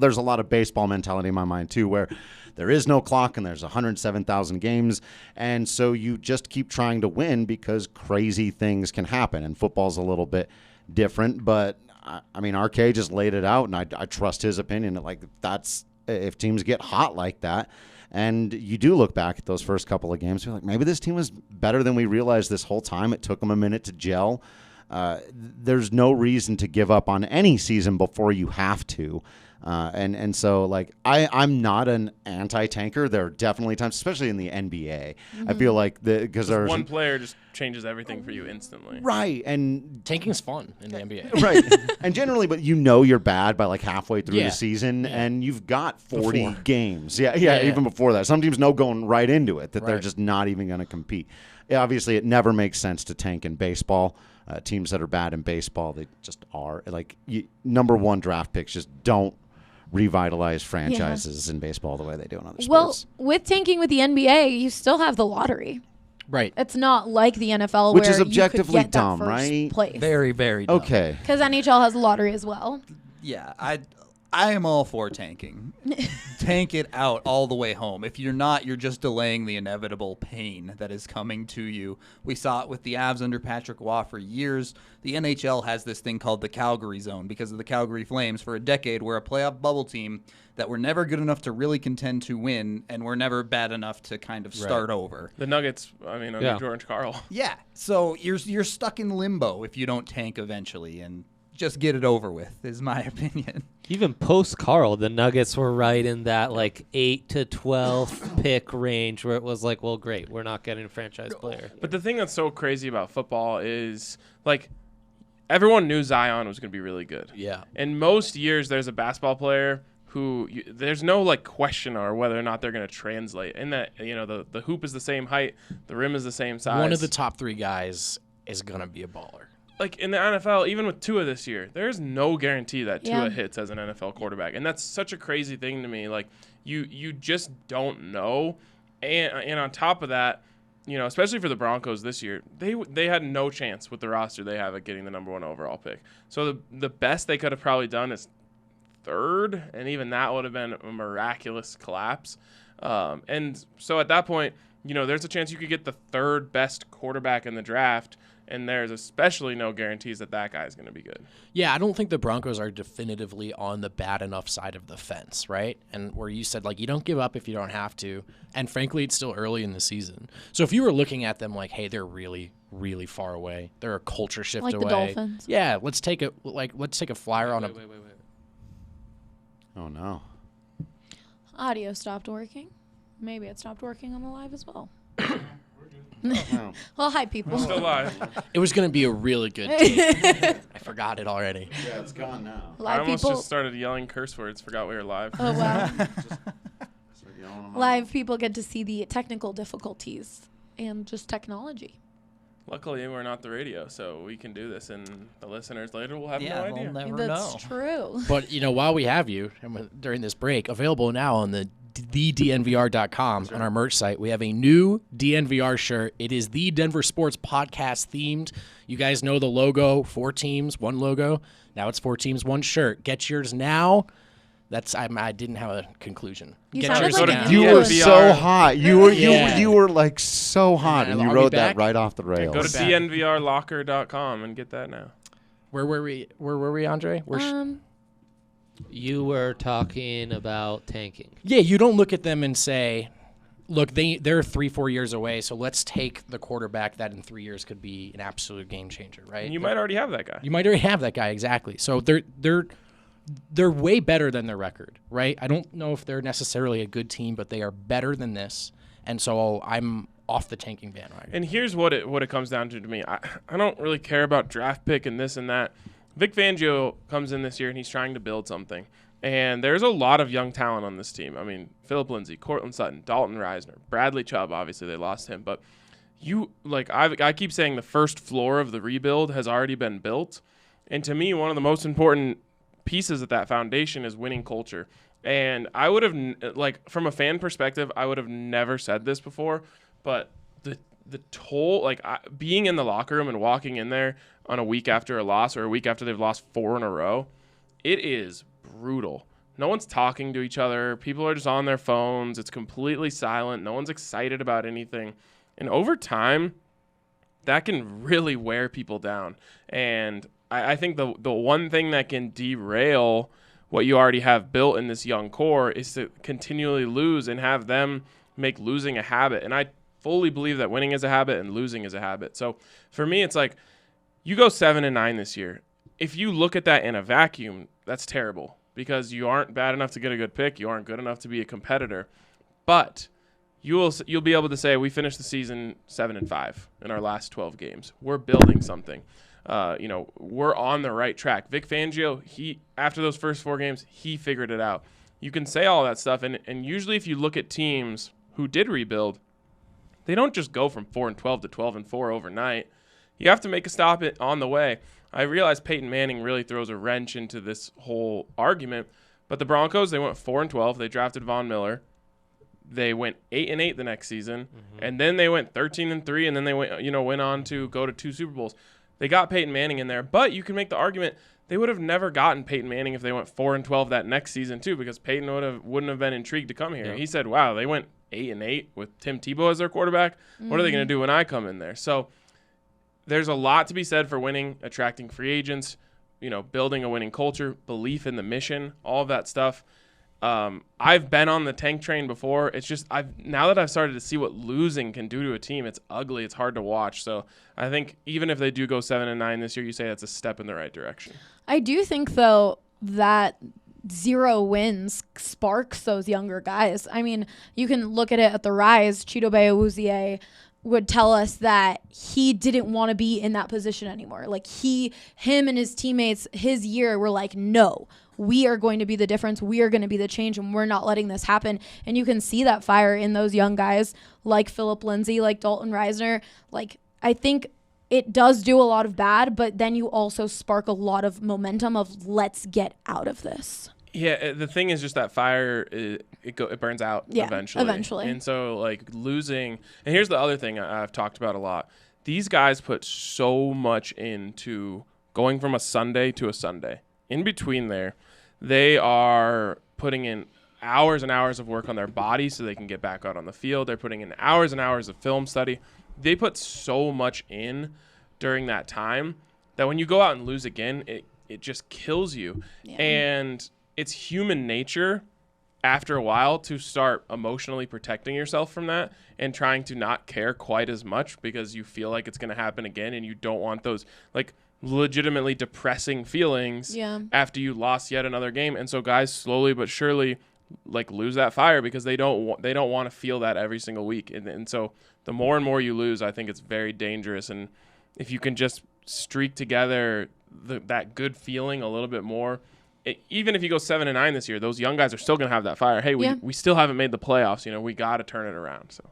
there's a lot of baseball mentality in my mind, too, where there is no clock and there's 107,000 games. And so you just keep trying to win because crazy things can happen. And football's a little bit different. But, I mean, RK just laid it out, and I trust his opinion. Like, that's if teams get hot like that. And you do look back at those first couple of games, you're like, maybe this team was better than we realized this whole time. It took them a minute to gel. There's no reason to give up on any season before you have to. And so, like, I'm not an anti-tanker. There are definitely times, especially in the NBA, I feel like because there's one player just changes everything for you instantly. right, and Tanking's fun in the NBA. right, and generally, but you're bad by like halfway through Yeah. the season, and you've got 40 Before. games. Yeah, Yeah. even before that. Some teams know going right into it that they're Right. just not even going to compete. Yeah, obviously, it never makes sense to tank in baseball. Teams that are bad in baseball, they just are. Like number one draft picks just don't revitalize franchises in baseball the way they do in other Well, sports. with tanking with the NBA, you still have the lottery. Right. It's not like the NFL, Which where is objectively you could get dumb, that first right? Place. Very, very dumb. Okay. Because NHL has a lottery as well. Yeah, I am all for tanking. Tank it out all the way home. If you're not, you're just delaying the inevitable pain that is coming to you. We saw it with the Avs under Patrick Waugh for years. The NHL has this thing called the Calgary Zone because of the Calgary Flames for a decade. We're a playoff bubble team that were never good enough to really contend to win, and we're never bad enough to kind of start over. The Nuggets, I mean, under Yeah. George Karl. Yeah, so you're stuck in limbo if you don't tank eventually, and just get it over with, is my opinion. Even post Carl, the Nuggets were right in that like 8 to 12 pick range where it was like, well, great, we're not getting a franchise player. But the thing that's so crazy about football is, like, everyone knew Zion was going to be really good. Yeah. In most years, there's a basketball player who there's no like question or whether or not they're going to translate. In that, the hoop is the same height, the rim is the same size. One of the top 3 guys is going to be a baller. Like in the NFL, even with Tua this year, there's no guarantee that Tua Yeah. hits as an NFL quarterback, and that's such a crazy thing to me. Like you just don't know, and on top of that, especially for the Broncos this year, they had no chance with the roster they have at getting the number 1 overall pick. So the best they could have probably done is 3rd, and even that would have been a miraculous collapse. And so at that point, there's a chance you could get the 3rd best quarterback in the draft. And there's especially no guarantees that guy's going to be good. Yeah, I don't think the Broncos are definitively on the bad enough side of the fence, right? And where you said, like, you don't give up if you don't have to. And frankly, it's still early in the season. So if you were looking at them like, hey, they're really, really far away. They're a culture shift Like away. the Dolphins. Yeah, let's take a flyer on a. Wait. Oh, no. Audio stopped working. Maybe it stopped working on the live as well. Oh. Well, hi, people. Still live. It was going to be a really good team. I forgot it already. Yeah, it's gone now. I Live almost people. just started yelling curse words. Forgot we were live. Oh, wow. Start yelling them out. Live people get to see the technical difficulties and just technology. Luckily, we're not the radio, so we can do this, and the listeners later will have no Yeah, idea. we'll never That's know. true. But, while we have you during this break, available now on the thednvr.com on our merch site, we have a new DNVR shirt. It is the Denver Sports Podcast themed. You guys know the logo, 4 teams, 1 logo. Now it's 4 teams, 1 shirt. Get yours now. I didn't have a conclusion. You Get sounded yours like Go a to You Yeah. were DNVR. so hot. You were Yeah. you were like so hot, Yeah, and you are we rode back? that right off the rails. Go to back. dnvrlocker.com and get that now. Where were we, Andre? You were talking about tanking. Yeah, you don't look at them and say, look, they're 3-4 years away, so let's take the quarterback that in 3 years could be an absolute game changer, right? And you might already have that guy. You might already have that guy, exactly. So they're way better than their record, right? I don't know if they're necessarily a good team, but they are better than this. And so I'm off the tanking bandwagon. And here's what it comes down to me. I don't really care about draft pick and this and that. Vic Fangio comes in this year and he's trying to build something. And there's a lot of young talent on this team. I mean, Phillip Lindsay, Cortland Sutton, Dalton Reisner, Bradley Chubb, obviously they lost him. But I keep saying the first floor of the rebuild has already been built. And to me, one of the most important pieces of that foundation is winning culture. And I would have, from a fan perspective, I would have never said this before, but the toll, being in the locker room and walking in there on a week after a loss or a week after they've lost 4 in a row, it is brutal. No one's talking to each other. People are just on their phones. It's completely silent. No one's excited about anything. And over time, that can really wear people down. And I think the one thing that can derail what you already have built in this young core is to continually lose and have them make losing a habit. And I fully believe that winning is a habit and losing is a habit. So for me, it's like you go 7-9 this year. If you look at that in a vacuum, that's terrible because you aren't bad enough to get a good pick. You aren't good enough to be a competitor. But you'll be able to say we finished the season 7-5 in our last 12 games. We're building something. We're on the right track. Vic Fangio, after those first 4 games, he figured it out. You can say all that stuff, and usually if you look at teams who did rebuild, they don't just go from 4-12 to 12-4 overnight. You have to make a stop on the way. I realize Peyton Manning really throws a wrench into this whole argument, but the Broncos, they went 4-12. They drafted Von Miller. They went 8-8 the next season, and then they went 13-3, and then they went on to go to 2 Super Bowls. They got Peyton Manning in there, but you can make the argument they would have never gotten Peyton Manning if they went 4-12 that next season too, because Peyton wouldn't have been intrigued to come here. Yeah. He said, "Wow, they went 8-8 with Tim Tebow as their quarterback. What are they going to do when I come in there?" So there's a lot to be said for winning, attracting free agents, building a winning culture, belief in the mission, all of that stuff. I've been on the tank train before. It's just now that I've started to see what losing can do to a team, it's ugly. It's hard to watch. So I think even if they do go 7-9 this year, you say that's a step in the right direction. I do think though that 0 wins sparks those younger guys. I mean, you can look at it at the Rise. Chidobe Awuzie would tell us that he didn't want to be in that position anymore. Like him and his teammates, his year were like, no, we are going to be the difference. We are going to be the change, and we're not letting this happen. And you can see that fire in those young guys like Phillip Lindsay, like Dalton Reisner. Like, I think it does do a lot of bad, but then you also spark a lot of momentum of let's get out of this. Yeah, the thing is just that fire, it burns out eventually. And so, like, losing – and here's the other thing I've talked about a lot. These guys put so much into going from a Sunday to a Sunday. In between there, they are putting in hours and hours of work on their body so they can get back out on the field. They're putting in hours and hours of film study. They put so much in during that time that when you go out and lose again, it just kills you. Yeah. And it's human nature after a while to start emotionally protecting yourself from that and trying to not care quite as much because you feel like it's going to happen again and you don't want those like legitimately depressing feelings after you lost yet another game. And so guys slowly but surely like lose that fire because they don't want to feel that every single week. And so the more and more you lose, I think it's very dangerous. And if you can just streak together that good feeling a little bit more, even if you go 7-9 this year, those young guys are still going to have that fire. Hey, we still haven't made the playoffs. We got to turn it around. So.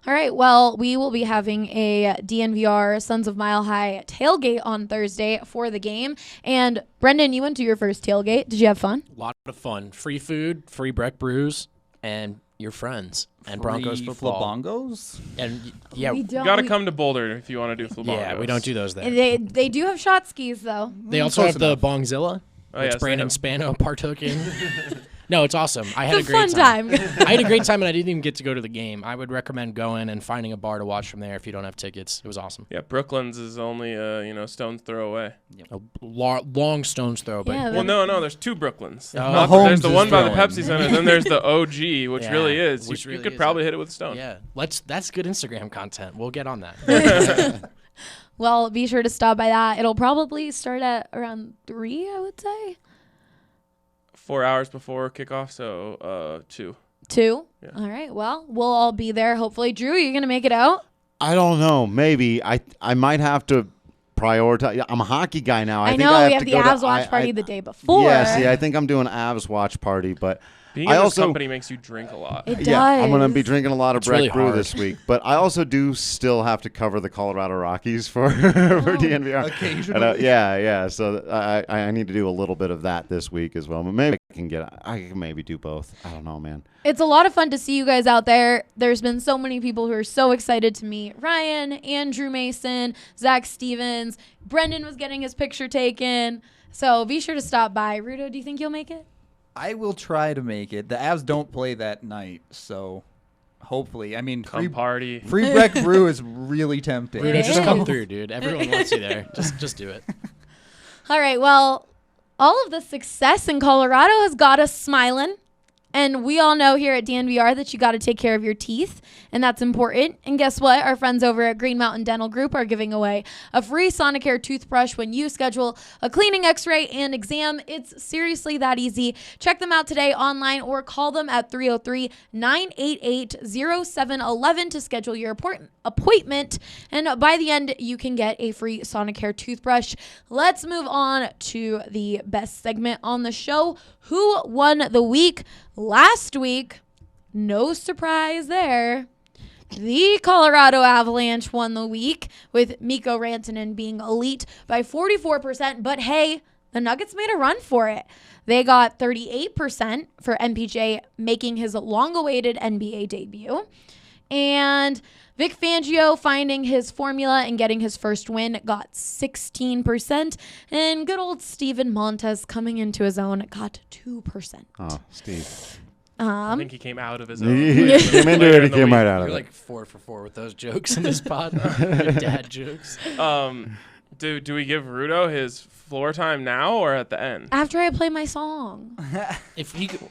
All right, well, we will be having a DNVR Sons of Mile High tailgate on Thursday for the game. And Brendan, you went to your first tailgate. Did you have fun? A lot of fun. Free food, free Breck brews, and your friends. And Broncos football. Flabongos? And you got to come to Boulder if you want to do flabongos. Yeah, we don't do those there. They do have shot skis, though. They also have the Bongzilla, which Brandon Spano partook in. No, it's awesome. I had a great time. I had a great time, and I didn't even get to go to the game. I would recommend going and finding a bar to watch from there if you don't have tickets. It was awesome. Yeah, Brooklands is only stone's throw away. A long stone's throw. But no, there's 2 Brooklands. There's the one by the Pepsi Center, and then there's the OG, which really is. You could probably hit it with a stone. Yeah, that's good Instagram content. We'll get on that. Well, be sure to stop by that. It'll probably start at around 3, I would say. 4 hours before kickoff, so 2. 2? Yeah. All right. Well, we'll all be there. Hopefully. Drew, are you going to make it out? I don't know. Maybe. I might have to prioritize. I'm a hockey guy now. I know we have the Avs watch party the day before. Yeah, see, I think I'm doing Avs watch party, but being in this company makes you drink a lot. It does. Yeah, I'm going to be drinking a lot of Breck Brew hard. this week. But I also do still have to cover the Colorado Rockies for DNVR. Occasionally. Yeah. So I need to do a little bit of that this week as well. But maybe I can maybe do both. I don't know, man. It's a lot of fun to see you guys out there. There's been so many people who are so excited to meet Ryan, Andrew Mason, Zach Stevens. Brendan was getting his picture taken. So be sure to stop by. Rudo, do you think you'll make it? I will try to make it. The Avs don't play that night, so hopefully. I mean, free party. Free Breck Brew is really tempting. Just come through, dude. Everyone wants you there. Just do it. All right. Well, all of the success in Colorado has got us smiling. And we all know here at DNVR that you got to take care of your teeth, and that's important. And guess what? Our friends over at Green Mountain Dental Group are giving away a free Sonicare toothbrush when you schedule a cleaning, x-ray, and exam. It's seriously that easy. Check them out today online or call them at 303-988-0711 to schedule your appointment. And by the end, you can get a free Sonicare toothbrush. Let's move on to the best segment on the show. Who won the week? Last week, no surprise there, the Colorado Avalanche won the week with Mikko Rantanen being elite by 44%. But hey, the Nuggets made a run for it. They got 38% for MPJ making his long-awaited NBA debut. And Vic Fangio finding his formula and getting his first win got 16%. And good old Steven Montez coming into his own got 2%. Oh, Steve. I think he came out of his own. He came into it, he came right out of You're it. like 4 for 4 with those jokes in this pod. Your dad jokes. Do we give Rudo his floor time now or at the end? After I play my song. If he could,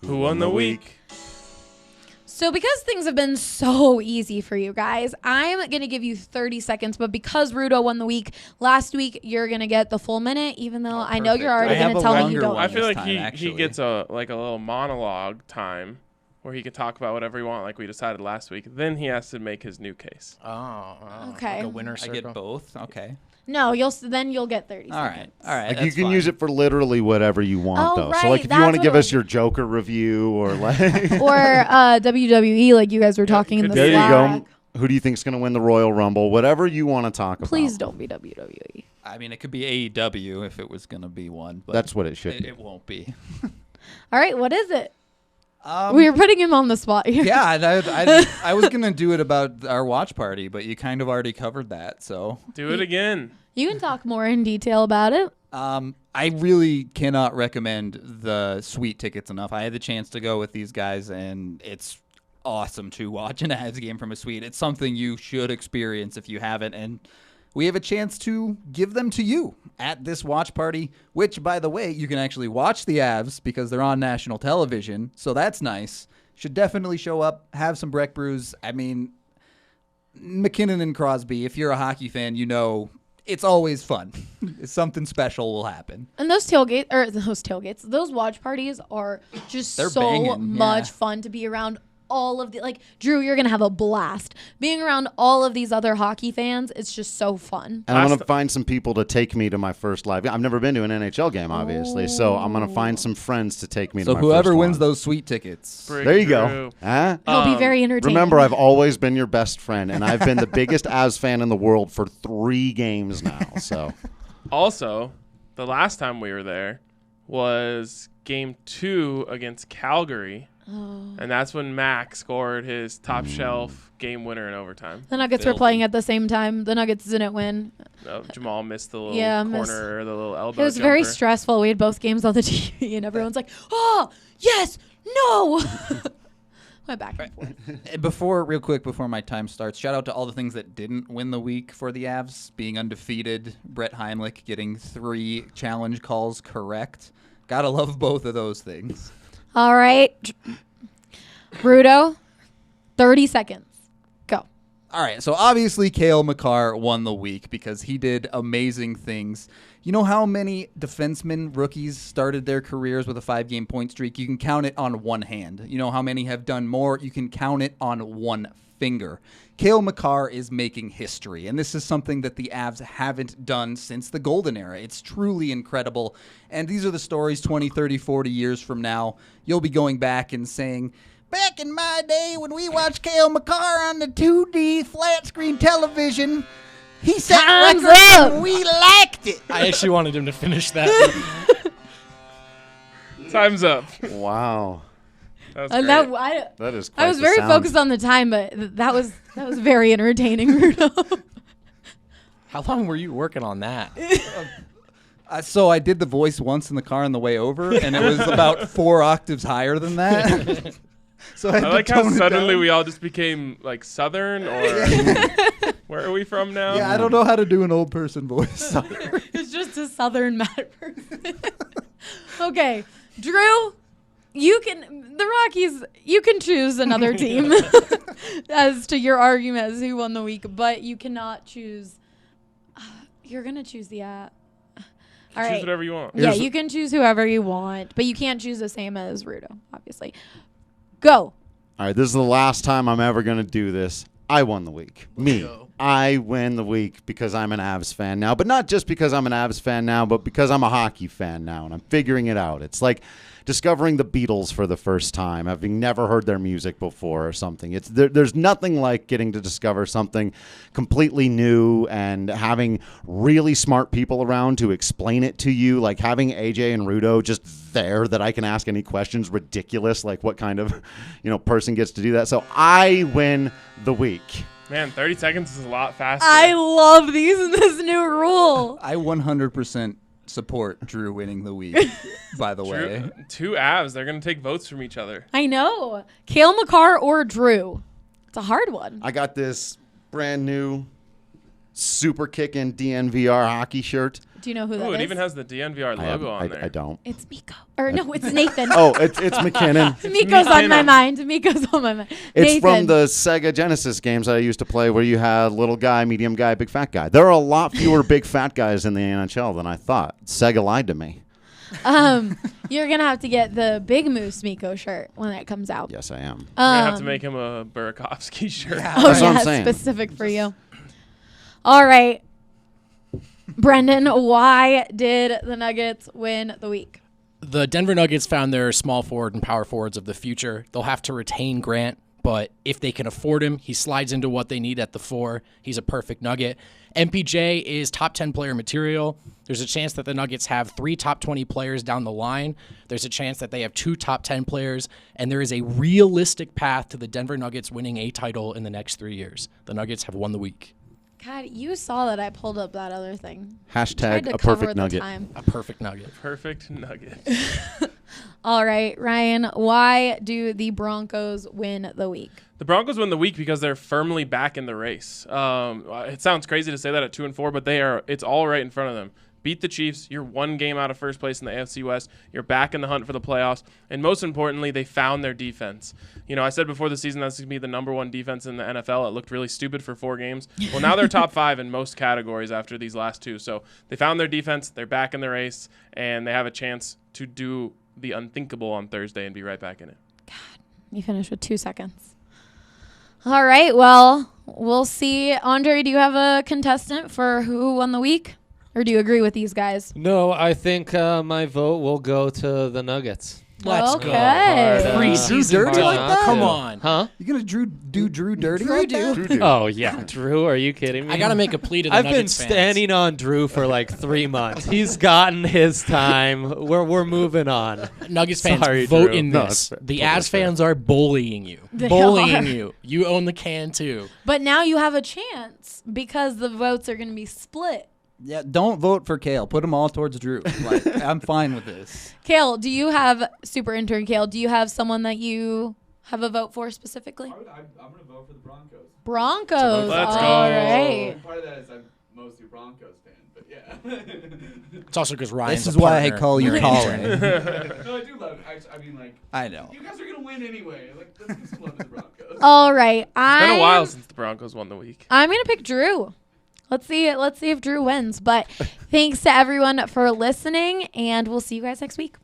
Who won the week? So because things have been so easy for you guys, I'm going to give you 30 seconds. But because Rudo won the week last week, you're going to get the full minute, even though I know you're already I have going to a tell me you longer don't. one. I feel this like time, he gets a little monologue time where he can talk about whatever he wants, like we decided last week. Then he has to make his new case. Okay. Like a winner I circle. get both. Okay. No, then you'll get 30 All seconds. right. All right. Like you that's can fine. use it for literally whatever you want, Oh, though. right, So, like, if you that's want to what give it us was. your Joker review or like, Or WWE, like you guys were talking in the could there you Slack. go. Who do you think's going to win the Royal Rumble? Whatever you want to talk about. Please don't be WWE. I mean, it could be AEW if it was going to be one, but That's what it should be. it won't be. All right, what is it? Um, We were putting him on the spot here. yeah, I was going to do it about our watch party, but you kind of already covered that, so. Do it again. You can talk more in detail about it. I really cannot recommend the Sweet tickets enough. I had the chance to go with these guys, and it's awesome to watch an Avs game from a Suite. It's something you should experience if you haven't, and we have a chance to give them to you at this watch party, which, by the way, you can actually watch the Avs because they're on national television, so that's nice. Should definitely show up, have some Breck brews. I mean, McKinnon and Crosby, if you're a hockey fan, you know it's always fun. Something special will happen. And those watch parties are just They're so banging, much yeah. fun to be around all of the, like, Drew, you're going to have a blast. Being around all of these other hockey fans, it's just so fun. And I'm going Last- to find some people to take me to my first live. I've never been to an NHL game, obviously, so I'm going to find some friends to take me So to my whoever first wins one. those Sweet tickets. Brig There you Drew. go. Huh? It'll be very entertaining. Remember, I've always been your best friend, and I've been the biggest Avs fan in the world for 3 games now. So Also, the last time we were there was game 2 against Calgary. And that's when Mac scored his top shelf game winner in overtime. The Nuggets were playing at the same time. The Nuggets didn't win. Jamal missed the little missed. corner or the little elbow It was very jumper. stressful. We had both games on the TV, and everyone's like, oh, yes, no. Went back and forth. Real quick, before my time starts, shout out to all the things that didn't win the week for the Avs. Being undefeated, Brett Heimlich getting 3 challenge calls correct. Gotta love both of those things. All right. Rudo, 30 seconds. Go. All right, so obviously Cale Makar won the week because he did amazing things. You know how many defensemen, rookies, started their careers with a 5-game point streak? You can count it on one hand. You know how many have done more? You can count it on one finger. Cale Makar is making history, and this is something that the Avs haven't done since the Golden Era. It's truly incredible, and these are the stories 20, 30, 40 years from now. You'll be going back and saying, back in my day when we watched Cale Makar on the 2D flat screen television, he set Time's records up. and we liked it. I actually wanted him to finish that. Time's up. wow, That was And great. that is. Quite I was the very sound. focused on the time, but that was very entertaining, Rudo. How long were you working on that? So I did the voice once in the car on the way over, and it was about 4 octaves higher than that. So I had to like how tone it suddenly down. we all just became like Southern, or where are we from now? Yeah, I don't know how to do an old person voice. It's just a Southern mad person. Okay, Drew, the Rockies, you can choose another team as to your argument as who won the week, but you cannot choose. You're going to choose the All Choose right. whatever you want. Yeah, you can choose whoever you want, but you can't choose the same as Rudo, obviously. Go. All right, this is the last time I'm ever going to do this. I won the week. Me. go. I win the week because I'm an Avs fan now. But not just because I'm an Avs fan now, but because I'm a hockey fan now, and I'm figuring it out. It's like discovering the Beatles for the first time, having never heard their music before or something. There's nothing like getting to discover something completely new and having really smart people around to explain it to you, like having AJ and Rudo just there that I can ask any questions. Ridiculous, like what kind of person gets to do that. So I win the week. Man, 30 seconds is a lot faster. I love this new rule. I 100% support Drew winning the week, by the way. Drew, two Avs. They're going to take votes from each other. I know. Kale McCarr or Drew. It's a hard one. I got this brand new super kicking DNVR hockey shirt. Do you know who that Ooh, is? it even has the DNVR logo on there. I don't. It's Miko. Or no, it's Nathan. Oh, it's McKinnon. Miko's on my McKinnon. mind. Miko's on my mind. It's Nathan. from the Sega Genesis games that I used to play where you had little guy, medium guy, big fat guy. There are a lot fewer big fat guys in the NHL than I thought. Sega lied to me. You're going to have to get the Big Moose Miko shirt when it comes out. Yes, I am. We're going to have to make him a Burakovsky shirt. Oh, That's what I'm yeah, saying. specific for you. All right. Brendan, why did the Nuggets win the week? The Denver Nuggets found their small forward and power forwards of the future. They'll have to retain Grant, but if they can afford him, he slides into what they need at the 4. He's a perfect Nugget. MPJ is top 10 player material. There's a chance that the Nuggets have 3 top 20 players down the line. There's a chance that they have 2 top 10 players, and there is a realistic path to the Denver Nuggets winning a title in the next 3 years. The Nuggets have won the week. God, you saw that I pulled up that other thing. Tried Hashtag to a cover perfect the nugget. time. A perfect Nugget. Perfect Nugget. All right, Ryan, why do the Broncos win the week? The Broncos win the week because they're firmly back in the race. It sounds crazy to say that at 2-4, but they are. It's all right in front of them. Beat the Chiefs. You're 1 game out of first place in the AFC West. You're back in the hunt for the playoffs. And most importantly, they found their defense. I said before the season that's going to be the number 1 defense in the NFL. It looked really stupid for 4 games. Well, now they're top 5 in most categories after these last 2. So they found their defense. They're back in the race, and they have a chance to do the unthinkable on Thursday and be right back in it. You finished with 2 seconds. All right, well, we'll see. Andre, do you have a contestant for who won the week? Or do you agree with these guys? No, I think my vote will go to the Nuggets. Let's Okay. go. Hard, Preseason dirty like dunk. that? Come on. Huh? You gonna do Drew dirty like that? Oh, yeah. Drew, are you kidding me? I got to make a plea to the I've been Nuggets fans. standing on Drew for like 3 months. He's gotten his time. We're moving on. Nuggets fans, Sorry, vote Drew. in No, this. it's fair. The Totally Avs fans are bullying you. They bullying are. you. You own the can too. But now you have a chance because the votes are going to be split. Yeah, don't vote for Kale. Put them all towards Drew. Like, I'm fine with this. Kale, do you have, super intern Kale, do you have someone that you have a vote for specifically? I'm going to vote for the Broncos. Broncos. Let's go. All right. Part of that is I'm mostly a Broncos fan, but yeah. It's also because Ryan's This is a why I partner. call you Colin. No, I do love it. I mean, like, I know. you guys are going to win anyway. Like, let's give some love to the Broncos. All right. It's been a while since the Broncos won the week. I'm going to pick Drew. Let's see if Drew wins. But thanks to everyone for listening, and we'll see you guys next week.